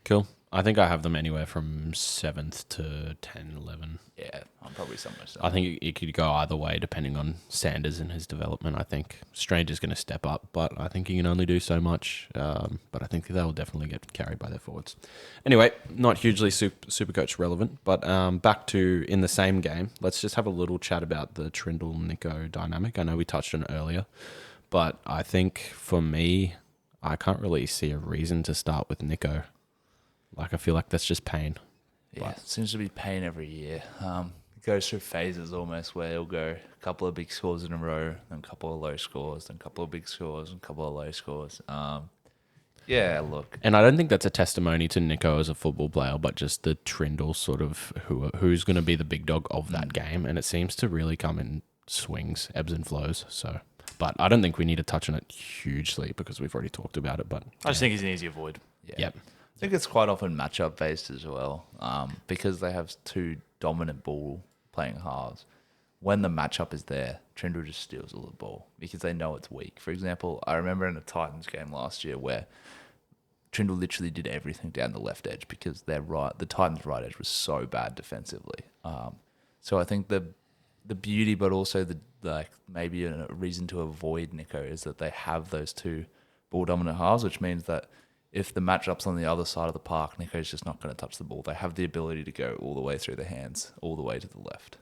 Cool. I think I have them anywhere from 7th to 10, 11. Yeah, I'm probably somewhere. I think it could go either way depending on Sanders and his development. I think Stranger's going to step up, but I think he can only do so much. But I think they'll definitely get carried by their forwards. Anyway, not hugely Supercoach relevant, but back to in the same game, let's just have a little chat about the Trindle-Nico dynamic. I know we touched on it earlier, but I think for me, I can't really see a reason to start with Nico. Like, I feel like that's just pain. Yeah, it seems to be pain every year. It goes through phases almost where he'll go a couple of big scores in a row, then a couple of low scores, then a couple of big scores, and a couple of low scores. Yeah, look. And I don't think that's a testimony to Nico as a football player, but just the Trindle sort of who's going to be the big dog of that game. And it seems to really come in swings, ebbs and flows. So, but I don't think we need to touch on it hugely because we've already talked about it. But I just think he's an easy avoid. Yeah. Yep. I think it's quite often matchup based as well, because they have two dominant ball playing halves. When the matchup is there, Trindle just steals all the ball because they know it's weak. For example, I remember in a Titans game last year where Trindle literally did everything down the left edge because the Titans' right edge was so bad defensively. So I think the beauty, but also maybe a reason to avoid Nico is that they have those two ball dominant halves, which means that if the matchup's on the other side of the park, Nico's just not going to touch the ball. They have the ability to go all the way through the hands, all the way to the left.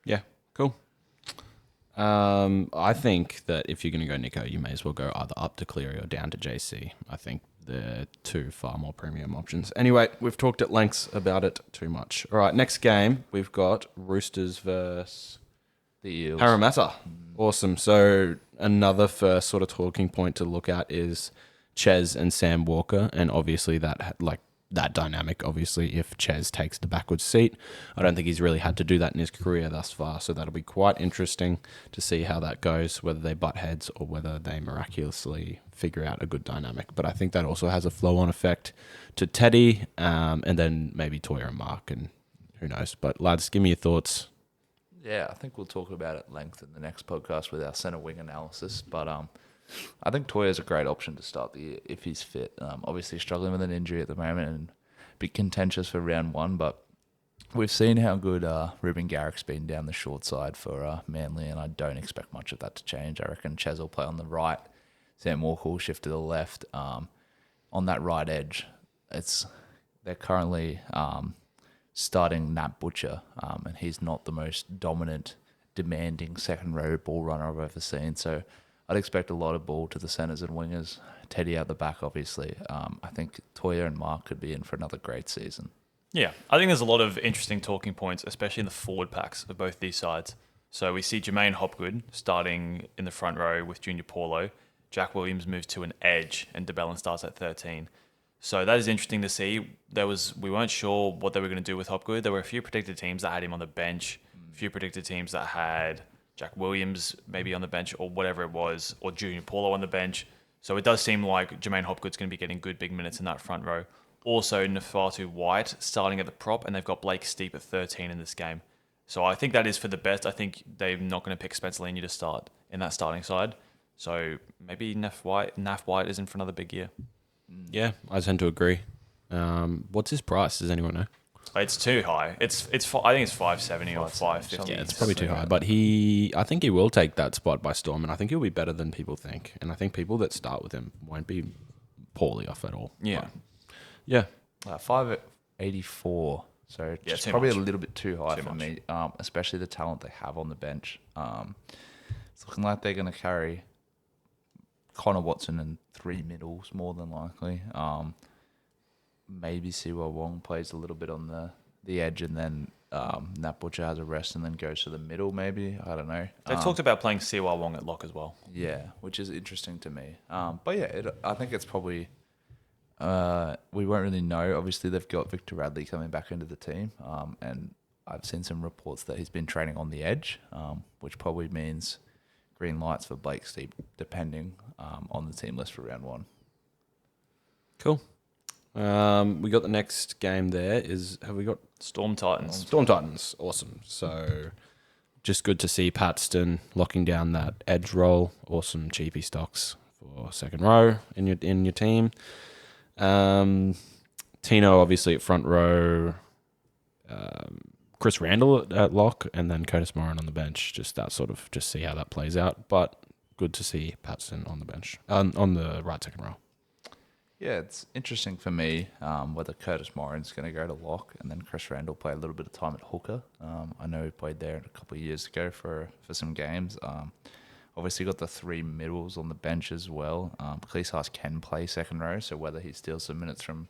Yeah, cool. I think that if you're going to go Nico, you may as well go either up to Cleary or down to JC. I think they're two far more premium options. Anyway, we've talked at lengths about it too much. All right, next game, we've got Roosters versus The Eels. Parramatta. Awesome. So another first sort of talking point to look at is Ches and Sam Walker, and obviously that dynamic, obviously, if Ches takes the backwards seat. I don't think he's really had to do that in his career thus far, so that'll be quite interesting to see how that goes, whether they butt heads or whether they miraculously figure out a good dynamic. But I think that also has a flow-on effect to Teddy, and then maybe Toya and Mark, and who knows. But lads, give me your thoughts. Yeah, I think we'll talk about it at length in the next podcast with our centre wing analysis, but I think Toya's a great option to start the year if he's fit. Obviously struggling with an injury at the moment and a bit contentious for round one, but we've seen how good Ruben Garrick's been down the short side for Manly, and I don't expect much of that to change. I reckon Ches will play on the right, Sam Walker will shift to the left. On that right edge, they're currently starting Nat Butcher, and he's not the most dominant, demanding second row ball runner I've ever seen, so I'd expect a lot of ball to the centres and wingers. Teddy out the back, obviously. I think Toya and Mark could be in for another great season. Yeah, I think there's a lot of interesting talking points, especially in the forward packs of both these sides. So we see Jermaine Hopgood starting in the front row with Junior Paulo. Jack Williams moves to an edge and DeBellin starts at 13. So that is interesting to see. We weren't sure what they were going to do with Hopgood. There were a few predicted teams that had him on the bench, a few predicted teams that had Jack Williams maybe on the bench or whatever it was, or Junior Paulo on the bench. So it does seem like Jermaine Hopgood's going to be getting good big minutes in that front row. Also, Nafatu White starting at the prop, and they've got Blake Steep at 13 in this game. So I think that is for the best. I think they're not going to pick Spencer Leniu to start in that starting side. So maybe Naf White is in for another big year. Yeah, I tend to agree. What's his price? Does anyone know? It's too high. I think it's 570 or 550. Yeah, it's probably too high. But I think he will take that spot by storm, and I think he'll be better than people think. And I think people that start with him won't be poorly off at all. Yeah. But, yeah. 584. So Yeah, it's too probably much. a little bit too high Too for much. me, especially the talent they have on the bench. It's looking like they're going to carry Connor Watson and three middles more than likely. Maybe Siwa Wong plays a little bit on the edge, and then Nat Butcher has a rest and then goes to the middle maybe. I don't know. They've talked about playing Siwa Wong at lock as well. Yeah, which is interesting to me. But yeah, I think it's probably... we won't really know. Obviously, they've got Victor Radley coming back into the team, and I've seen some reports that he's been training on the edge, which probably means green lights for Blake Steep, depending on the team list for round one. Cool. We got the next game there. Have we got Storm Titans. Storm Titans? Awesome. So just good to see Patston locking down that edge roll. Awesome cheapy stocks for second row in your team. Tino obviously at front row, Chris Randall at lock, and then Curtis Moran on the bench. Just see how that plays out. But good to see Patson on the bench, on the right second row. Yeah, it's interesting for me whether Curtis Moran's going to go to lock and then Chris Randall play a little bit of time at hooker. I know he played there a couple of years ago for some games. Obviously got the 3 middles on the bench as well. Cleese can play second row, so whether he steals some minutes from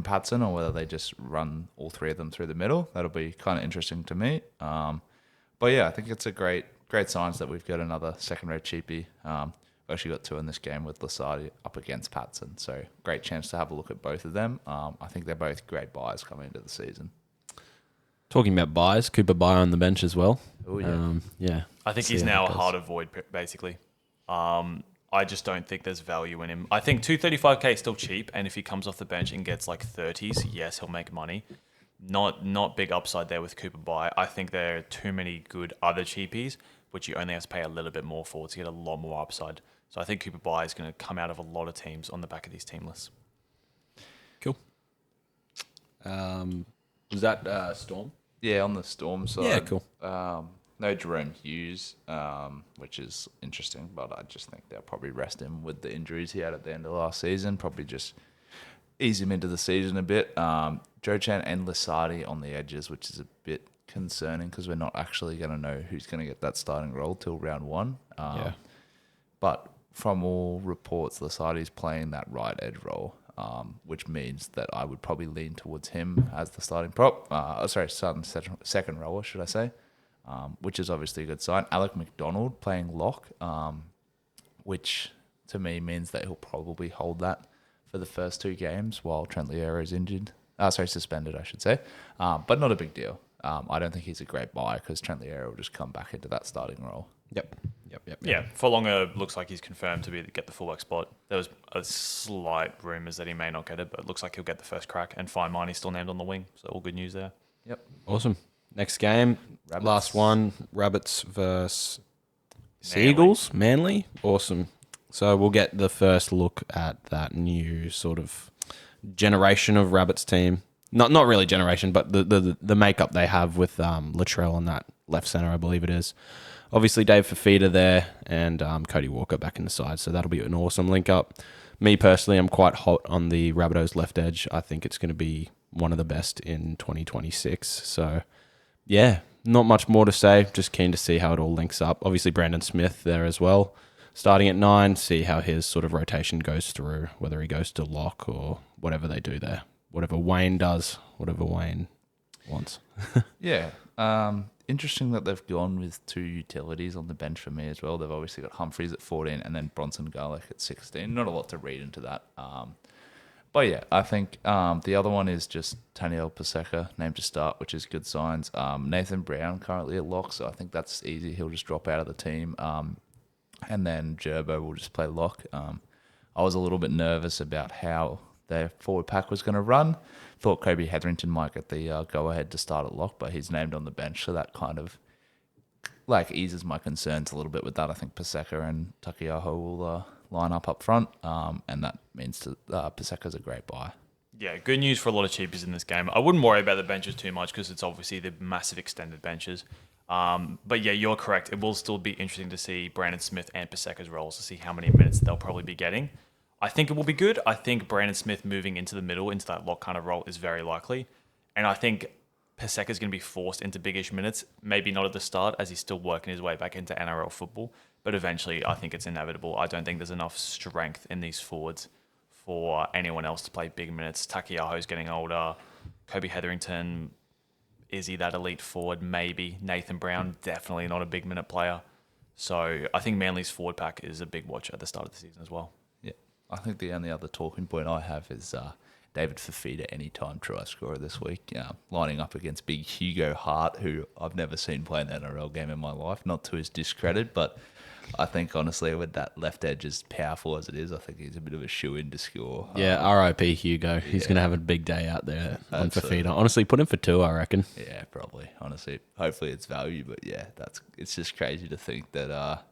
Patson or whether they just run all 3 of them through the middle, that'll be kind of interesting to me. But yeah, I think it's a great signs that we've got another second row cheapie. We actually got 2 in this game with Lasardi up against Patson, so great chance to have a look at both of them. I think they're both great buys coming into the season. Talking about buys, Cooper Buy on the bench as well. Oh yeah, yeah. I think he's now a hard avoid, basically. I just don't think there's value in him. I think 235k is still cheap, and if he comes off the bench and gets like 30s, yes, he'll make money. Not big upside there with Cooper Buy. I think there are too many good other cheapies, which you only have to pay a little bit more for to get a lot more upside. So I think Cooper Buy is going to come out of a lot of teams on the back of these team lists. Cool. Was that Storm? yeah, on the Storm side. Yeah, cool. No Jerome Hughes, which is interesting, but I just think they'll probably rest him with the injuries he had at the end of last season. Probably just ease him into the season a bit. Joe Chan and Lasardi on the edges, which is a bit concerning because we're not actually going to know who's going to get that starting role till round 1. Yeah. But from all reports, Lasardi's playing that right edge role, which means that I would probably lean towards him as the starting prop. Second rower, should I say? Which is obviously a good sign. Alec McDonald playing lock, which to me means that he'll probably hold that for the first 2 games while Trent Liero is suspended, I should say. But not a big deal. I don't think he's a great buy because Trent Liero will just come back into that starting role. Yep. Yeah, Forlonger looks like he's confirmed to get the fullback spot. There was a slight rumours that he may not get it, but it looks like he'll get the first crack. And Fine Miney's still named on the wing, so all good news there. Yep. Awesome. Next game, Rabbits. last one, Rabbits versus Seagulls, Manly. Awesome. So we'll get the first look at that new sort of generation of Rabbits team. Not really generation, but the makeup they have with Latrell on that left centre, I believe it is. Obviously, Dave Fafita there and Cody Walker back in the side, so that'll be an awesome link-up. Me personally, I'm quite hot on the Rabbitohs left edge. I think it's going to be one of the best in 2026. So, yeah, not much more to say. Just keen to see how it all links up. Obviously, Brandon Smith there as well. Starting at 9, see how his sort of rotation goes through, whether he goes to lock or whatever they do there. Whatever Wayne does, whatever Wayne wants. Yeah. Interesting that they've gone with 2 utilities on the bench for me as well. They've obviously got Humphreys at 14 and then Bronson Garlick at 16. Not a lot to read into that. But yeah, I think the other one is just Taniel Paseka, named to start, which is good signs. Nathan Brown currently at lock, so I think that's easy. He'll just drop out of the team. And then Gerbo will just play lock. I was a little bit nervous about how their forward pack was going to run. Thought Kobe Hetherington might get the go-ahead to start at lock, but he's named on the bench, so that kind of eases my concerns a little bit with that. I think Paseka and Takiaho will line up front, and that means Paseka's a great buy. Yeah, good news for a lot of cheapies in this game. I wouldn't worry about the benches too much because it's obviously the massive extended benches. But yeah, you're correct. It will still be interesting to see Brandon Smith and Paseka's roles to see how many minutes they'll probably be getting. I think it will be good. I think Brandon Smith moving into the middle, into that lock kind of role is very likely. And I think Paseka's going to be forced into biggish minutes, maybe not at the start as he's still working his way back into NRL football, but eventually I think it's inevitable. I don't think there's enough strength in these forwards for anyone else to play big minutes. Takiaho's getting older. Kobe Hetherington, is he that elite forward? Maybe. Nathan Brown, definitely not a big minute player. So I think Manly's forward pack is a big watch at the start of the season as well. Yeah, I think the only other talking point I have is David Fafita anytime try scorer this week, lining up against big Hugo Hart, who I've never seen play an NRL game in my life, not to his discredit, but I think honestly with that left edge as powerful as it is, I think he's a bit of a shoe-in to score. Yeah, R.I.P. Hugo. He's going to have a big day out there on Fafita. Honestly, put him for 2, I reckon. Yeah, probably. Honestly, hopefully it's value, but yeah, it's just crazy to think that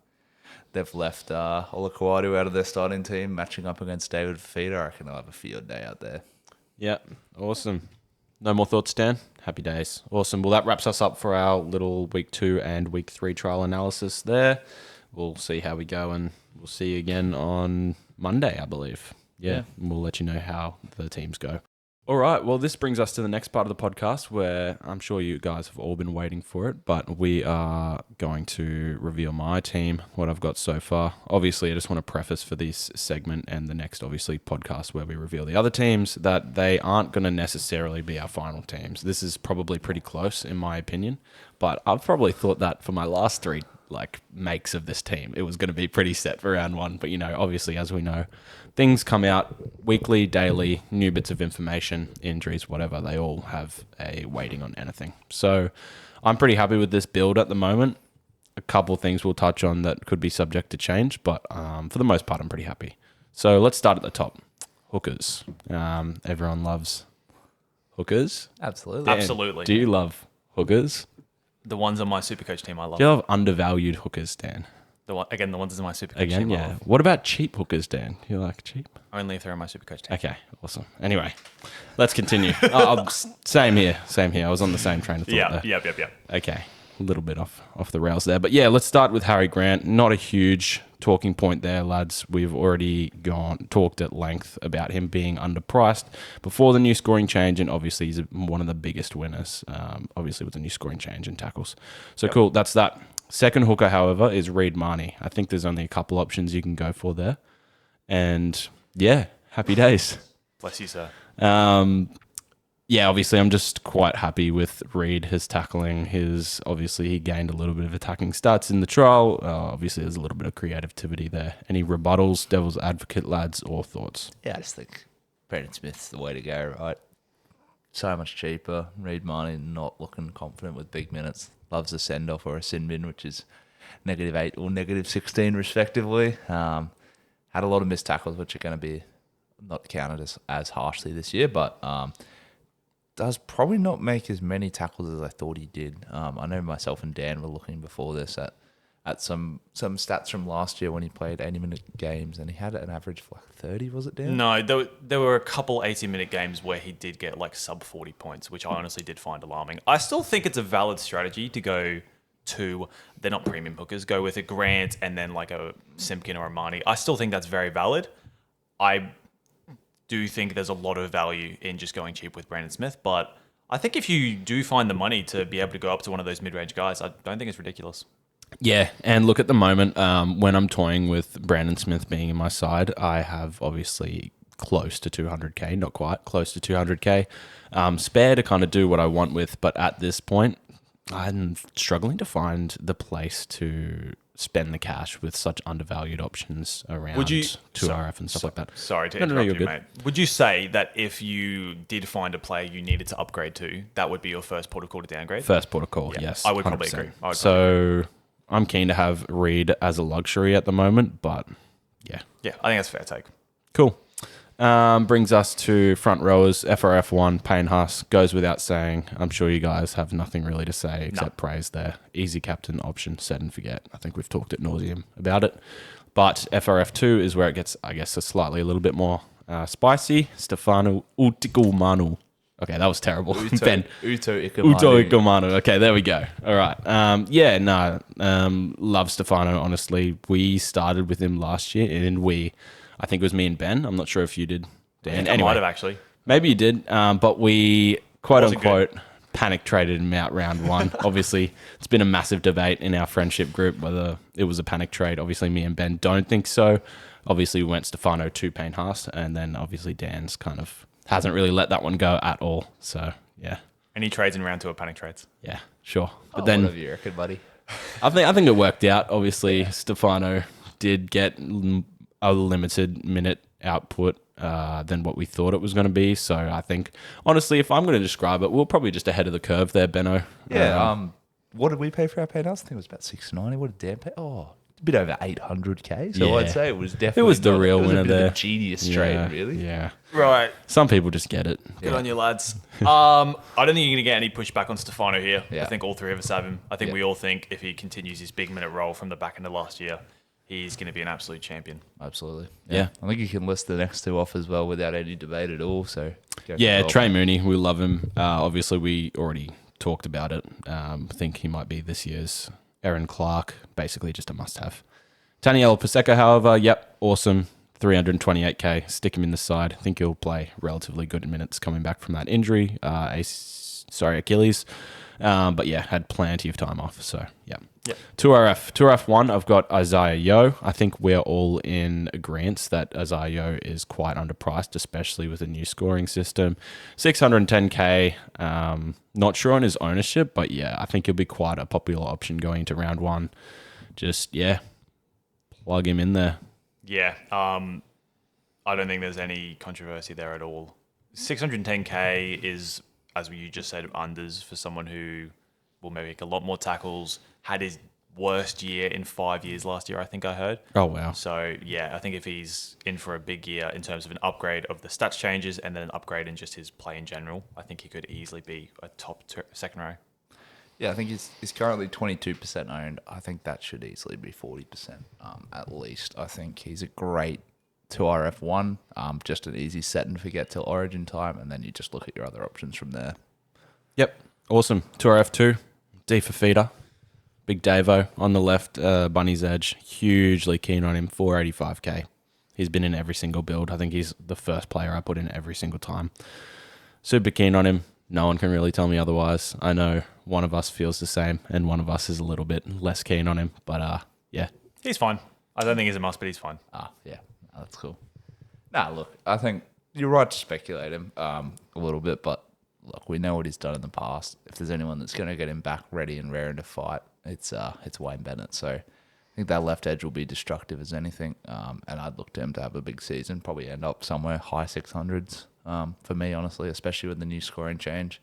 they've left Olakuatu out of their starting team, matching up against David Fafita. I reckon they'll have a field day out there. Yeah, awesome. No more thoughts, Dan? Happy days. Awesome. Well, that wraps us up for our little week 2 and week 3 trial analysis there. We'll see how we go, and we'll see you again on Monday, I believe. Yeah. And we'll let you know how the teams go. All right. Well, this brings us to the next part of the podcast where I'm sure you guys have all been waiting for it, but we are going to reveal my team, what I've got so far. Obviously, I just want to preface for this segment and the next, obviously, podcast where we reveal the other teams that they aren't going to necessarily be our final teams. This is probably pretty close, in my opinion, but I've probably thought that for my last 3 makes of this team, it was going to be pretty set for round 1. But, obviously, as we know, things come out weekly, daily, new bits of information, injuries, whatever. They all have a weighting on anything. So I'm pretty happy with this build at the moment. A couple things we'll touch on that could be subject to change, but for the most part, I'm pretty happy. So let's start at the top. Hookers. Everyone loves hookers. Absolutely. Dan, Absolutely. Do you love hookers? The ones on my SuperCoach team I love. Do you love undervalued hookers, Dan? The ones on my SuperCoach Again, team I yeah. love. What about cheap hookers, Dan? Do you like cheap? Only if they're on my SuperCoach team. Okay, awesome. Anyway, let's continue. Same here. I was on the same train of thought there. Yep. Okay, a little bit off the rails there. But yeah, let's start with Harry Grant. Not a huge talking point there, lads. We've already talked at length about him being underpriced before the new scoring change, and obviously he's one of the biggest winners, obviously with the new scoring change in tackles. So cool, that's that. Second hooker, however, is Reid Marnie. I think there's only a couple options you can go for there. And yeah, happy days. Bless you, sir. Yeah, obviously, I'm just quite happy with Reid, his tackling. Obviously, he gained a little bit of attacking stats in the trial. Obviously, there's a little bit of creativity there. Any rebuttals, devil's advocate, lads, or thoughts? Yeah, I just think Brandon Smith's the way to go, right? So much cheaper. Reid Marnie not looking confident with big minutes. Loves a send-off or a sin bin, which is -8 or -16 respectively. Had a lot of missed tackles, which are going to be not counted as harshly this year, but does probably not make as many tackles as I thought he did. I know myself and Dan were looking before this at some stats from last year when he played 80-minute games, and he had an average of 30, was it, Dan? No, there were a couple 80-minute games where he did get sub 40 points, which I honestly did find alarming. I still think it's a valid strategy to go to, they're not premium hookers, go with a Grant and then a Simpkin or a Marnie. I still think that's very valid. I do think there's a lot of value in just going cheap with Brandon Smith, but I think if you do find the money to be able to go up to one of those mid-range guys, I don't think it's ridiculous. Yeah, and look, at the moment, when I'm toying with Brandon Smith being in my side, I have obviously close to 200k, not quite, close to 200k spare to kind of do what I want with, but at this point, I'm struggling to find the place to spend the cash with such undervalued options around 2RF and stuff like that. Sorry to No, interrupt you're you, good. mate. Would you say that if you did find a player you needed to upgrade to, that would be your first port of call to downgrade? First port of call, Yeah, yes. I would probably 100%. agree. I would So I'm keen to have Reid as a luxury at the moment, but yeah. Yeah, I think that's a fair take. Cool. Brings us to front rowers. FRF1, Payne Haas, goes without saying. I'm sure you guys have nothing really to say except praise there. Easy captain option, set and forget. I think we've talked ad nauseum about it. But FRF2 is where it gets, I guess, a little bit more spicy. Stefano Utikumanu. Okay, that was terrible. Ben. Uto Ikamanu. Uto Ikamanu. Okay, there we go. All right. Love Stefano, honestly. We started with him last year, and I think it was me and Ben. I'm not sure if you did, Dan. I might have actually. Maybe you did, but we, quote Wasn't unquote, panic traded him out round 1. Obviously, it's been a massive debate in our friendship group whether it was a panic trade. Obviously, me and Ben don't think so. Obviously, we went Stefano to Payne Haas, and then obviously Dan's kind of hasn't really let that one go at all. So, yeah. Any trades in round 2 are panic trades? Yeah, sure. But Whatever then you reckon, buddy. I think it worked out. Obviously, Stefano did get a limited minute output than what we thought it was going to be. So I think, honestly, if I'm going to describe it, we're probably just ahead of the curve there, Benno. Yeah. What did we pay for our Payne Haas? I think it was about 690. What did Dan pay? Oh, a bit over 800k. So Yeah. I'd say it was definitely It was the real winner a bit there. Of a genius trade, really. Yeah. Right. Some people just get it. Good on you, lads. I don't think you're going to get any pushback on Stefano here. Yeah. I think all three of us have him. I think Yeah. we all think if he continues his big minute role from the back end of last year, he's going to be an absolute champion. Absolutely. Yeah. I think you can list the next two off as well without any debate at all. So go for Yeah, 12. Trey Mooney, we love him. Obviously, we already talked about it. Think he might be this year's Aaron Clark. Basically, just a must-have. Taniela Paseka, however, yep, awesome. 328k. Stick him in the side. I think he'll play relatively good in minutes coming back from that injury. Achilles. But yeah, had plenty of time off. So yeah. Yep. 2RF1, I've got Isaiah Yo. I think we're all in agreement that Isaiah Yo is quite underpriced, especially with a new scoring system. 610k. Not sure on his ownership, but yeah, I think he'll be quite a popular option going into round one. Just yeah, plug him in there. Yeah. I don't think there's any controversy there at all. 610k is, as you just said, unders for someone who will make a lot more tackles. Had his worst year in 5 years last year, I think I heard. Oh, wow. So, yeah, I think if he's in for a big year in terms of an upgrade of the stats changes and then an upgrade in just his play in general, I think he could easily be a top second row. Yeah, I think he's currently 22% owned. I think that should easily be 40% at least. I think he's a great 2RF1, just an easy set and forget till origin time, and then you just look at your other options from there. Yep. Awesome. 2RF2, D for feeder. Big Davo on the left, Bunny's Edge. Hugely keen on him, 485k. He's been in every single build. I think he's the first player I put in every single time. Super keen on him. No one can really tell me otherwise. I know one of us feels the same, and one of us is a little bit less keen on him. But yeah. He's fine. I don't think he's a must, but he's fine. Yeah, that's cool. Nah, look, I think you're right to speculate him a little bit, but look, we know what he's done in the past. If there's anyone that's going to get him back ready and raring to fight, it's Wayne Bennett. So I think that left edge will be destructive as anything, and I'd look to him to have a big season, probably end up somewhere high 600s for me, honestly, especially with the new scoring change.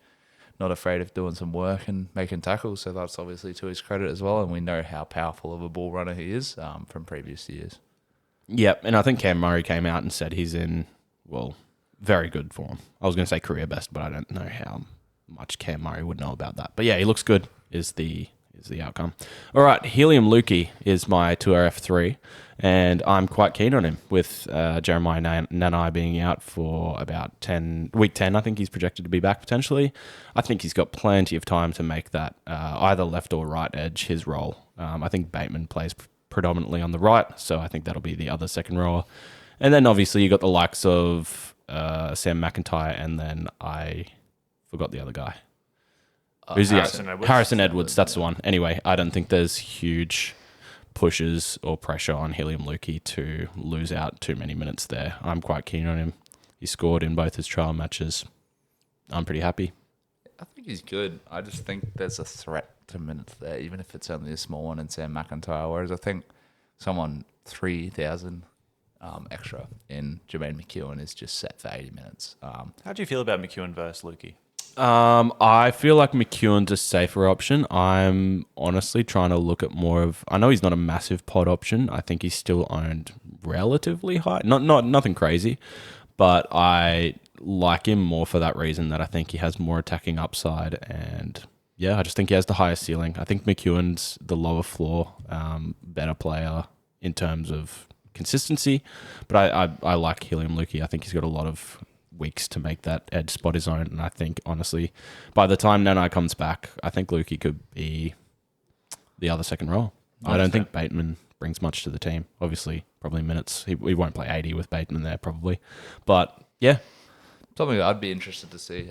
Not afraid of doing some work and making tackles, so that's obviously to his credit as well, and we know how powerful of a ball runner he is from previous years. Yep, and I think Cam Murray came out and said he's in, well, very good form. I was going to say career best, but I don't know how much Cam Murray would know about that. But yeah, he looks good is the outcome. All right, Helium Lukey is my 2RF3, and I'm quite keen on him with Jeremiah Nanai being out for about week 10. I think he's projected to be back potentially. I think he's got plenty of time to make that either left or right edge his role. I think Bateman plays predominantly on the right, so I think that'll be the other second rower. And then obviously you got the likes of Sam McIntyre, and then I forgot the other guy. Who's Harrison Edwards. Harrison Edwards, that's the one. Anyway, I don't think there's huge pushes or pressure on Helium Lukey to lose out too many minutes there. I'm quite keen on him. He scored in both his trial matches. I'm pretty happy. I think he's good. I just think there's a threat to minutes there, even if it's only a small one in Sam McIntyre, whereas I think someone 3,000 extra in Jermaine McEwen is just set for 80 minutes. How do you feel about McEwen versus Lukey? I feel like McEwen's a safer option. I'm honestly trying to look at more of. I know he's not a massive pod option. I think he's still owned relatively high. Nothing crazy, but I like him more for that reason that I think he has more attacking upside, and yeah, I just think he has the highest ceiling. I think McEwen's the lower floor, better player in terms of consistency, but I like Helium Lukey. I think he's got a lot of weeks to make that edge spot his own, and I think honestly by the time Nanai comes back, I think Lukey could be the other second row. I don't think Bateman brings much to the team. Obviously probably minutes, he won't play 80 with Bateman there probably, but yeah. Something that I'd be interested to see.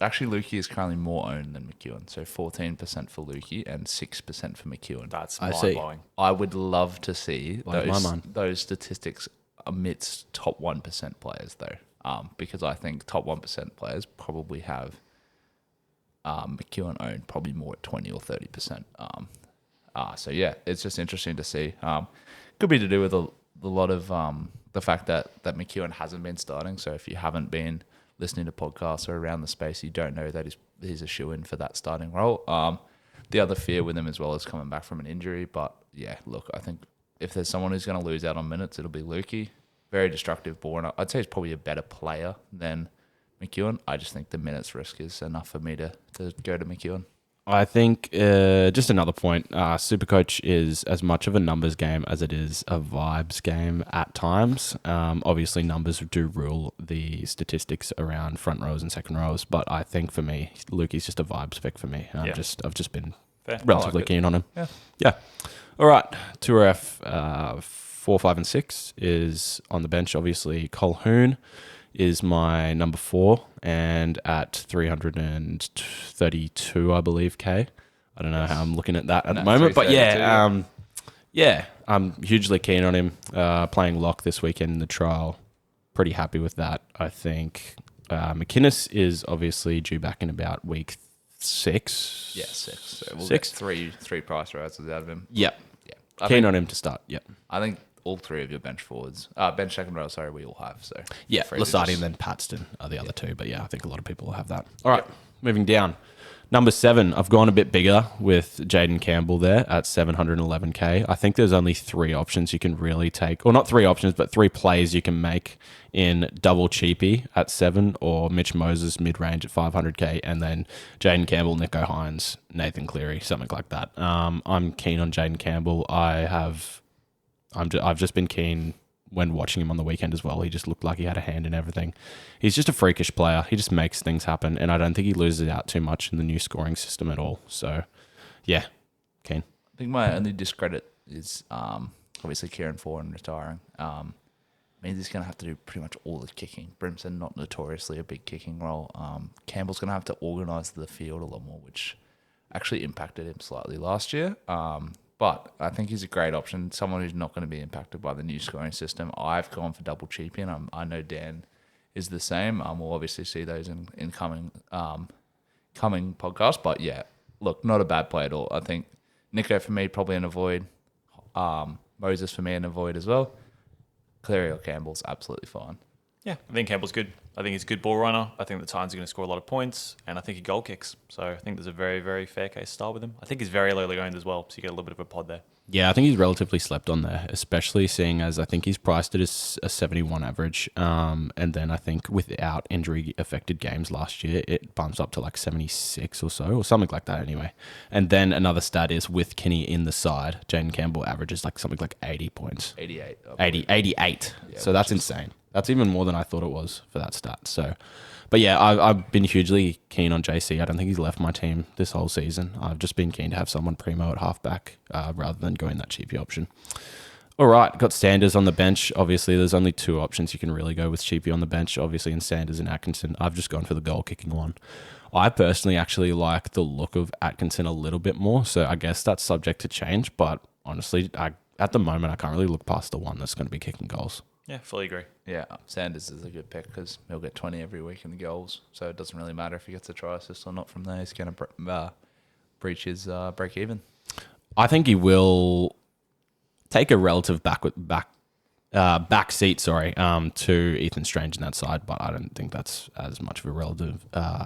Actually, Lukey is currently more owned than McEwen, so 14% for Lukey and 6% for McEwen. That's I see. mind-blowing. I would love to see Blows my mind. those statistics amidst top 1% players, though, because I think top 1% players probably have McEwen owned probably more at 20 or 30%. So yeah, it's just interesting to see. Could be to do with a lot of the fact that McEwen hasn't been starting. So if you haven't been listening to podcasts or around the space, you don't know that he's a shoo-in for that starting role. The other fear with him as well is coming back from an injury. But yeah, look, I think if there's someone who's going to lose out on minutes, it'll be Lukey. Very destructive ball runner. I'd say he's probably a better player than McEwen. I just think the minutes risk is enough for me to go to McEwen. I think just another point. SuperCoach is as much of a numbers game as it is a vibes game at times. Obviously, numbers do rule the statistics around front rows and second rows, but I think for me, Lukey's just a vibes pick for me. I've just been Fair. relatively keen on him. Yeah. All right. 2F 4, 5, and 6 is on the bench. Obviously, Colhoun is my number 4, and at 332, I believe, K. I don't know how I'm looking at that at the moment, but yeah, I'm hugely keen on him. Playing lock this weekend in the trial, pretty happy with that. I think McInnes is obviously due back in about week 6. Yeah, 6. So we'll 6. get three price rises out of him. Yep. Yeah. Keen on him to start. Yep. I think all 3 of your bench forwards, bench second row, sorry, we all have. So Yeah, free to Lasardi just- and then Paxton are the other 2. But yeah, I think a lot of people will have that. All right, moving down. Number 7, I've gone a bit bigger with Jaden Campbell there at 711K. I think there's only 3 options you can really take. Or not 3 options, but 3 plays you can make in double cheapy at 7 or Mitch Moses mid-range at 500K and then Jaden Campbell, Nico Hines, Nathan Cleary, something like that. I'm keen on Jaden Campbell. I've just been keen when watching him on the weekend as well. He just looked like he had a hand in everything. He's just a freakish player. He just makes things happen, and I don't think he loses out too much in the new scoring system at all. So, yeah, keen. I think my only discredit is obviously Kieran Foran retiring. Means he's going to have to do pretty much all the kicking. Brimson, not notoriously a big kicking role. Campbell's going to have to organise the field a lot more, which actually impacted him slightly last year. But I think he's a great option, someone who's not going to be impacted by the new scoring system. I've gone for double cheapy, and I know Dan is the same. We'll obviously see those in coming podcasts. But yeah, look, not a bad play at all. I think Nico for me probably an avoid. Moses for me an avoid as well. Cleary or Campbell's absolutely fine. Yeah, I think Campbell's good. I think he's a good ball runner. I think the Titans are going to score a lot of points, and I think he goal kicks. So I think there's a very, very fair case to start with him. I think he's very lowly owned as well, so you get a little bit of a pod there. Yeah, I think he's relatively slept on there, especially seeing as I think he's priced at a 71 average. And then I think without injury-affected games last year, it bumps up to like 76 or so, or something like that anyway. And then another stat is with Kinney in the side, Jaden Campbell averages like something like 80 points. 88. 88. Yeah, So that's insane. That's even more than I thought it was for that stat. So, but yeah, I've been hugely keen on JC. I don't think he's left my team this whole season. I've just been keen to have someone primo at halfback rather than going that cheapy option. All right, got Sanders on the bench. Obviously, there's only 2 options you can really go with cheapy on the bench, obviously, in Sanders and Atkinson. I've just gone for the goal-kicking one. I personally actually like the look of Atkinson a little bit more, so I guess that's subject to change, but honestly, at the moment, I can't really look past the one that's going to be kicking goals. Yeah, fully agree. Yeah, Sanders is a good pick because he'll get 20 every week in the goals, so it doesn't really matter if he gets a try assist or not from there. He's going to breach his break even. I think he will take a relative back seat, to Ethan Strange in that side, but I don't think that's as much of a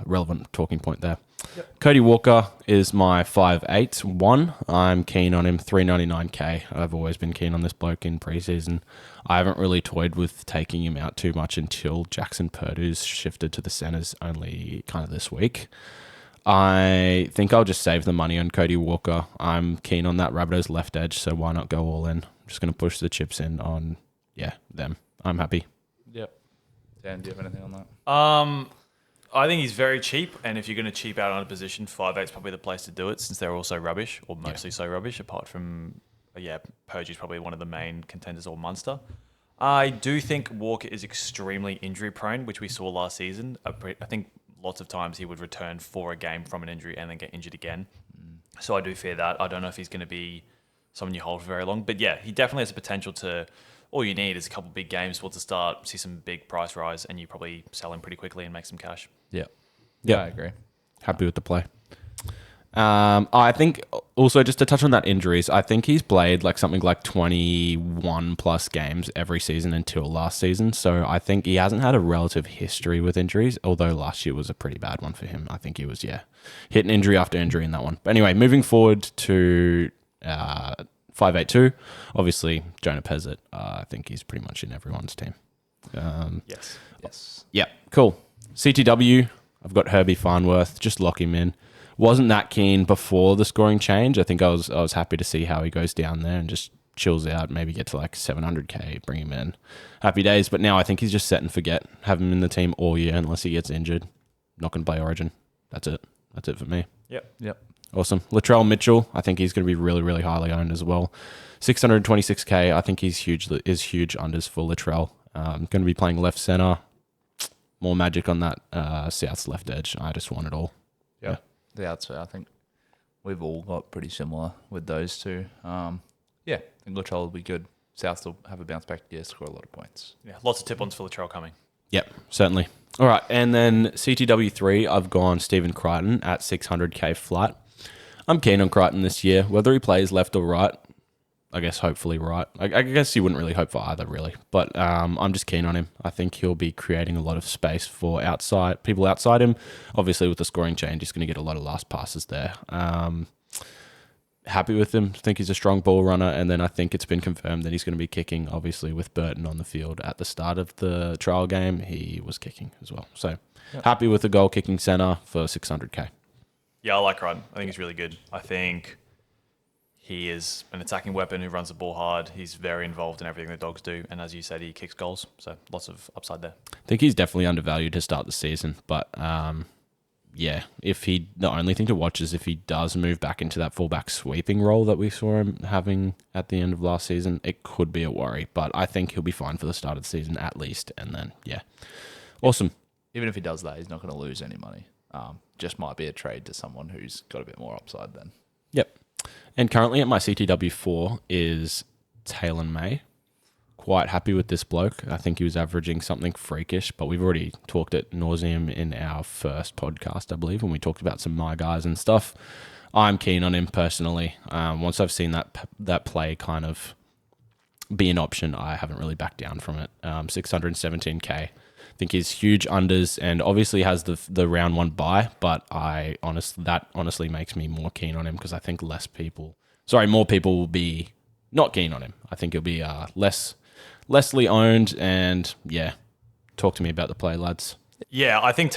relevant talking point there. Yep. Cody Walker is my 5'8" I'm keen on him, 399K. I've always been keen on this bloke in preseason. I haven't really toyed with taking him out too much until Jackson Purdue's shifted to the centres only kind of this week. I think I'll just save the money on Cody Walker. I'm keen on that Rabbitohs left edge, so why not go all in? I'm just going to push the chips in on, them. I'm happy. Yep. Dan, do you have anything on that? I think he's very cheap, and if you're going to cheap out on a position, 5'8" is probably the place to do it, since they're also rubbish, or mostly so rubbish, apart from, Purdue's probably one of the main contenders, or Munster. I do think Walker is extremely injury prone, which we saw last season. I think lots of times he would return for a game from an injury and then get injured again. So I do fear that. I don't know if he's going to be someone you hold for very long. But yeah, he definitely has the potential to... All you need is a couple of big games to start, see some big price rise, and you probably sell him pretty quickly and make some cash. Yeah, I agree. Happy with the play. I think also just to touch on that injuries, I think he's played like something like 21 plus games every season until last season. So I think he hasn't had a relative history with injuries, although last year was a pretty bad one for him. I think he was, hitting injury after injury in that one. But anyway, moving forward to 582, obviously Jonah Pezzett. I think he's pretty much in everyone's team. Yes. Yeah, cool. CTW, I've got Herbie Farnworth. Just lock him in. Wasn't that keen before the scoring change. I think I was happy to see how he goes down there and just chills out, maybe get to like 700k, bring him in. Happy days. But now I think he's just set and forget. Have him in the team all year unless he gets injured. Not going to play Origin. That's it. That's it for me. Yep. Awesome. Latrell Mitchell, I think he's going to be really, really highly owned as well. 626k, I think he's huge unders for Latrell. Going to be playing left center. More magic on that South's left edge. I just want it all. Yeah, that's fair. I think we've all got pretty similar with those two. I think Latrell will be good. South will have a bounce back year, score a lot of points. Yeah, lots of tip-ons for Latrell coming. Yep, certainly. All right, and then CTW3, I've gone Stephen Crichton at 600k flat. I'm keen on Crichton this year, whether he plays left or right. I guess hopefully right. I guess you wouldn't really hope for either, really. But I'm just keen on him. I think he'll be creating a lot of space for people outside him. Obviously, with the scoring change, he's going to get a lot of last passes there. Happy with him. I think he's a strong ball runner. And then I think it's been confirmed that he's going to be kicking, obviously, with Burton on the field. At the start of the trial game, he was kicking as well. So happy with the goal-kicking centre for 600k. Yeah, I like Crichton. I think he's really good. I think he is an attacking weapon who runs the ball hard. He's very involved in everything the Dogs do. And as you said, he kicks goals. So lots of upside there. I think he's definitely undervalued to start the season. But the only thing to watch is if he does move back into that fullback sweeping role that we saw him having at the end of last season, it could be a worry. But I think he'll be fine for the start of the season at least. And then, awesome. Even if he does that, he's not going to lose any money. Just might be a trade to someone who's got a bit more upside then. Yep. And currently at my CTW4 is Taylor May. Quite happy with this bloke. I think he was averaging something freakish, but we've already talked at nauseum in our first podcast, I believe, when we talked about some my guys and stuff. I'm keen on him personally. Once I've seen that play kind of be an option, I haven't really backed down from it. 617k. I think he's huge unders and obviously has the round one bye, but that honestly makes me more keen on him because I think more people will be not keen on him. I think he'll be lessly owned and talk to me about the play, lads. Yeah, I think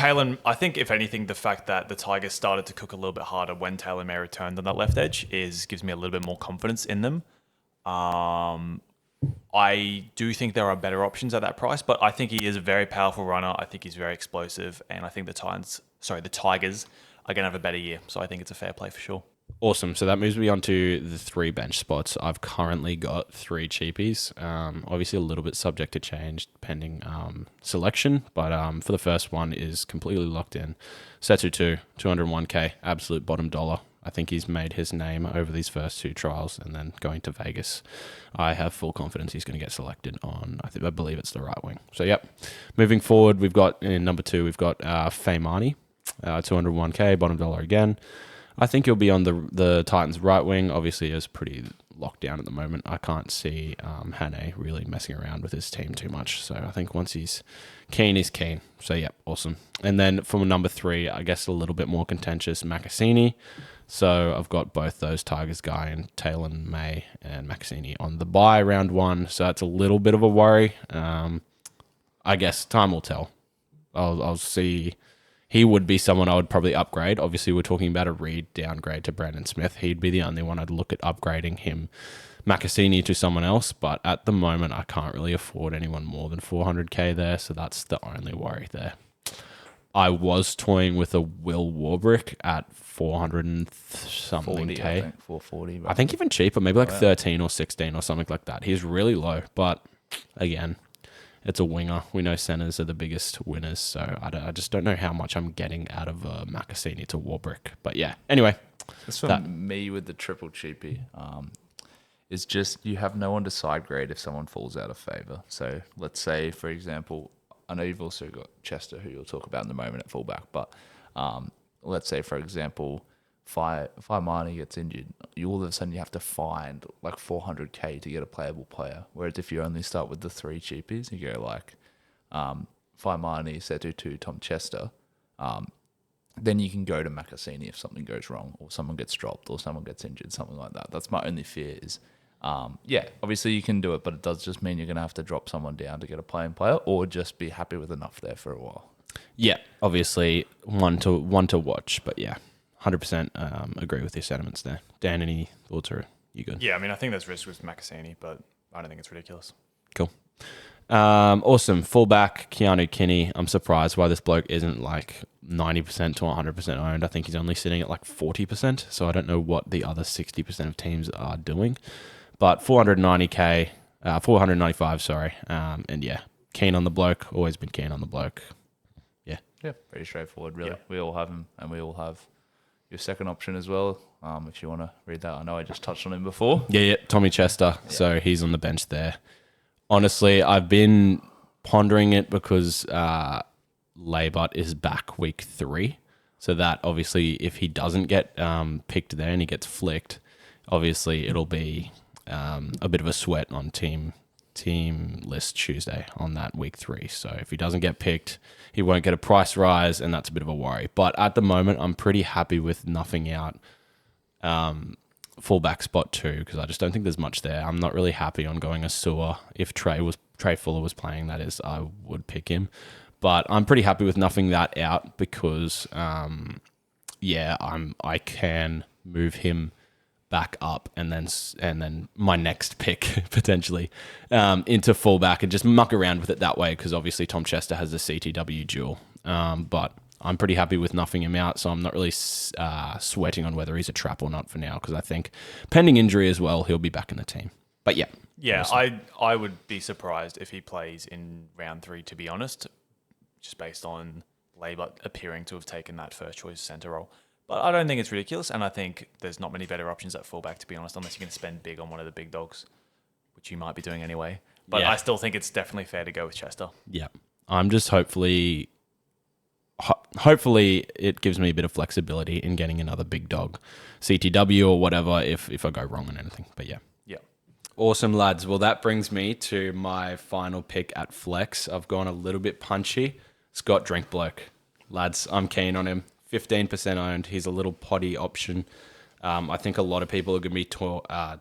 if anything, the fact that the Tigers started to cook a little bit harder when Taylor May returned on that left edge gives me a little bit more confidence in them. I do think there are better options at that price, but I think he is a very powerful runner. I think he's very explosive, and I think the Tigers are going to have a better year. So I think it's a fair play for sure. Awesome. So that moves me on to the 3 bench spots. I've currently got 3 cheapies. Obviously a little bit subject to change depending selection, but for the first one is completely locked in. Setu 2, 201k, absolute bottom dollar. I think he's made his name over these first 2 trials and then going to Vegas. I have full confidence he's going to get selected on, I believe it's the right wing. So, moving forward, we've got in number 2, we've got Faimani, 201k, bottom dollar again. I think he'll be on the Titans right wing. Obviously, it's pretty locked down at the moment. I can't see Hane really messing around with his team too much. So I think once he's keen, he's keen. So, awesome. And then from number 3, I guess a little bit more contentious, Macassini. So I've got both those Tigers guy and Taylor May and Macassini on the bye round 1. So that's a little bit of a worry. I guess time will tell. I'll see. He would be someone I would probably upgrade. Obviously, we're talking about a Reed downgrade to Brandon Smith. He'd be the only one I'd look at upgrading him, Macassini, to someone else. But at the moment, I can't really afford anyone more than 400k there. So that's the only worry there. I was toying with a Will Warbrick at 400 and something 40, K. I think, 440. I think even cheaper, maybe like 13 or 16 or something like that. He's really low, but again, it's a winger. We know centers are the biggest winners, so I just don't know how much I'm getting out of Macassini to Warbrick. But anyway. That's for me with the triple cheapie. Is just you have no one to side grade if someone falls out of favour. So let's say, for example, I know you've also got Chester, who you'll talk about in a moment at fullback, but let's say, for example, Faimani gets injured, all of a sudden you have to find like 400k to get a playable player. Whereas if you only start with the 3 cheapies, you go like Faimani, Setu 2, Tom Chester, then you can go to Macassini if something goes wrong or someone gets dropped or someone gets injured, something like that. That's my only fear is, obviously you can do it, but it does just mean you're going to have to drop someone down to get a playing player or just be happy with enough there for a while. Yeah, obviously one to watch, but 100% agree with your sentiments there. Dan, any thoughts, or you good? Yeah, I mean, I think there's risk with Makasini, but I don't think it's ridiculous. Cool. Awesome. Fullback, Keanu Kinney. I'm surprised why this bloke isn't like 90% to 100% owned. I think he's only sitting at like 40%. So I don't know what the other 60% of teams are doing. But 495, sorry. And yeah, keen on the bloke. Always been keen on the bloke. Yeah. Yeah, pretty straightforward, really. Yeah. We all have him, and we all have your second option as well. If you want to read that, I know I just touched on him before. Yeah, Tommy Chester. Yeah. So he's on the bench there. Honestly, I've been pondering it because Laybut is back week 3. So that obviously, if he doesn't get picked there and he gets flicked, obviously it'll be a bit of a sweat on team list Tuesday on that week 3. So if he doesn't get picked, he won't get a price rise, and that's a bit of a worry. But at the moment, I'm pretty happy with nothing out fullback spot 2 because I just don't think there's much there. I'm not really happy on going a sewer. If Trey Fuller was playing, that is, I would pick him. But I'm pretty happy with nothing that out because I can move him back up and then my next pick potentially into fullback and just muck around with it that way because obviously Tom Chester has the CTW duel. But I'm pretty happy with nothing him out, so I'm not really sweating on whether he's a trap or not for now because I think pending injury as well, he'll be back in the team. But yeah. Yeah, awesome. I would be surprised if he plays in round 3, to be honest, just based on Labour appearing to have taken that first choice centre role. But I don't think it's ridiculous, and I think there's not many better options at fullback, to be honest, unless you're going to spend big on one of the big dogs, which you might be doing anyway. But Yeah. I still think it's definitely fair to go with Chester. Yeah. I'm just hopefully it gives me a bit of flexibility in getting another big dog, CTW or whatever, if I go wrong on anything. But yeah. Yeah. Awesome, lads. Well, that brings me to my final pick at flex. I've gone a little bit punchy. Scott Drinkbloke. Lads, I'm keen on him. 15% owned. He's a little potty option. I think a lot of people are going to be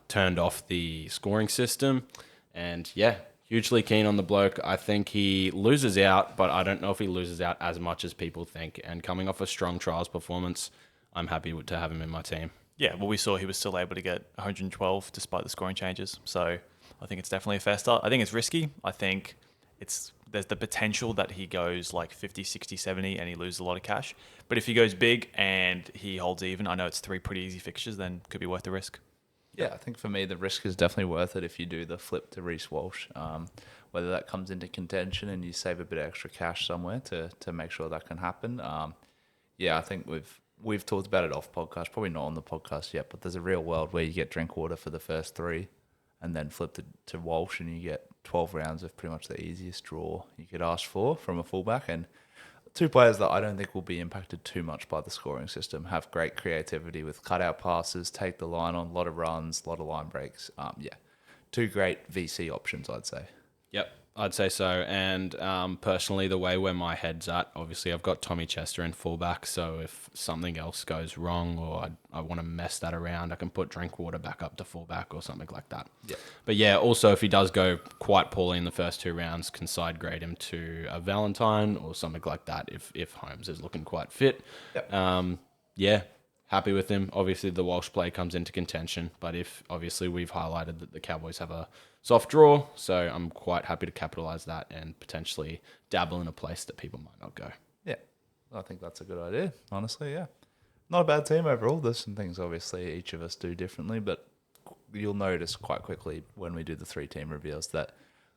turned off the scoring system. And yeah, hugely keen on the bloke. I think he loses out, but I don't know if he loses out as much as people think. And coming off a strong trials performance, I'm happy to have him in my team. Yeah, well, we saw he was still able to get 112 despite the scoring changes. So I think it's definitely a fair start. I think it's risky. I think there's the potential that he goes like 50, 60, 70 and he loses a lot of cash. But if he goes big and he holds even, I know it's 3 pretty easy fixtures, then could be worth the risk. Yeah, I think for me, the risk is definitely worth it if you do the flip to Reece Walsh. Whether that comes into contention and you save a bit of extra cash somewhere to make sure that can happen. Yeah, I think we've talked about it off podcast, probably not on the podcast yet, but there's a real world where you get Drinkwater for the first 3 and then flip to Walsh and you get 12 rounds of pretty much the easiest draw you could ask for from a fullback. And 2 players that I don't think will be impacted too much by the scoring system, have great creativity with cutout passes, take the line on, a lot of runs, a lot of line breaks. 2 great VC options, I'd say. Yep, I'd say so. And personally, the way where my head's at, obviously I've got Tommy Chester in fullback, so if something else goes wrong or I want to mess that around, I can put Drinkwater back up to fullback or something like that. Yeah. But yeah, also if he does go quite poorly in the first 2 rounds, can side grade him to a Valentine or something like that if Holmes is looking quite fit. Yep. Yeah, happy with him. Obviously the Walsh play comes into contention, but if obviously we've highlighted that the Cowboys have a soft draw, so I'm quite happy to capitalise that and potentially dabble in a place that people might not go. Yeah, I think that's a good idea, honestly, yeah. Not a bad team overall. There's some things, obviously, each of us do differently, but you'll notice quite quickly when we do the 3-team reveals that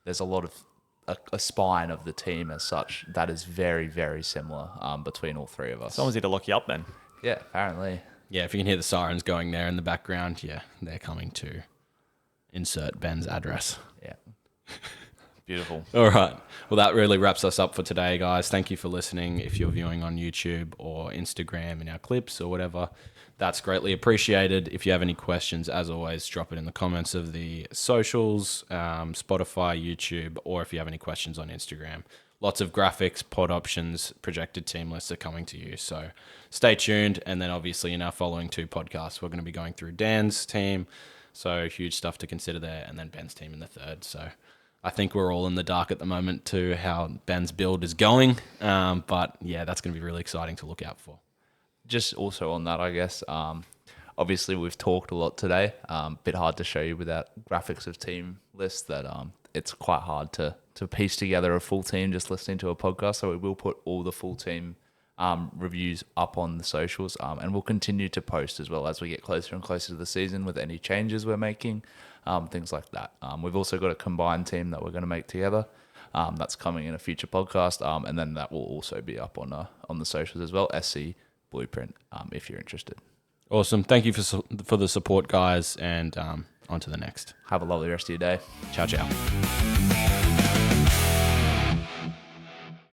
there's a lot of a spine of the team as such that is very, very similar between all 3 of us. Someone's here to lock you up then. Yeah, apparently. Yeah, if you can hear the sirens going there in the background, yeah, they're coming to insert Ben's address. Yeah. Beautiful. All right. Well, that really wraps us up for today, guys. Thank you for listening. If you're viewing on YouTube or Instagram in our clips or whatever, that's greatly appreciated. If you have any questions, as always, drop it in the comments of the socials, Spotify, YouTube, or if you have any questions on Instagram. Lots of graphics, pod options, projected team lists are coming to you. So stay tuned. And then obviously in our following 2 podcasts, we're going to be going through Dan's team. So huge stuff to consider there. And then Ben's team in the 3rd. So I think we're all in the dark at the moment to how Ben's build is going. But yeah, that's going to be really exciting to look out for. just also on that, I guess, obviously we've talked a lot today. Bit hard to show you without graphics of team lists that it's quite hard to piece together a full team just listening to a podcast. So we will put all the full team reviews up on the socials, and we'll continue to post as well as we get closer and closer to the season with any changes we're making, things like that. We've also got a combined team that we're going to make together. That's coming in a future podcast, and then that will also be up on the socials as well. SC Blueprint, if you're interested. Awesome. Thank you for the support, guys, and on to the next. Have a lovely rest of your day. Ciao, ciao.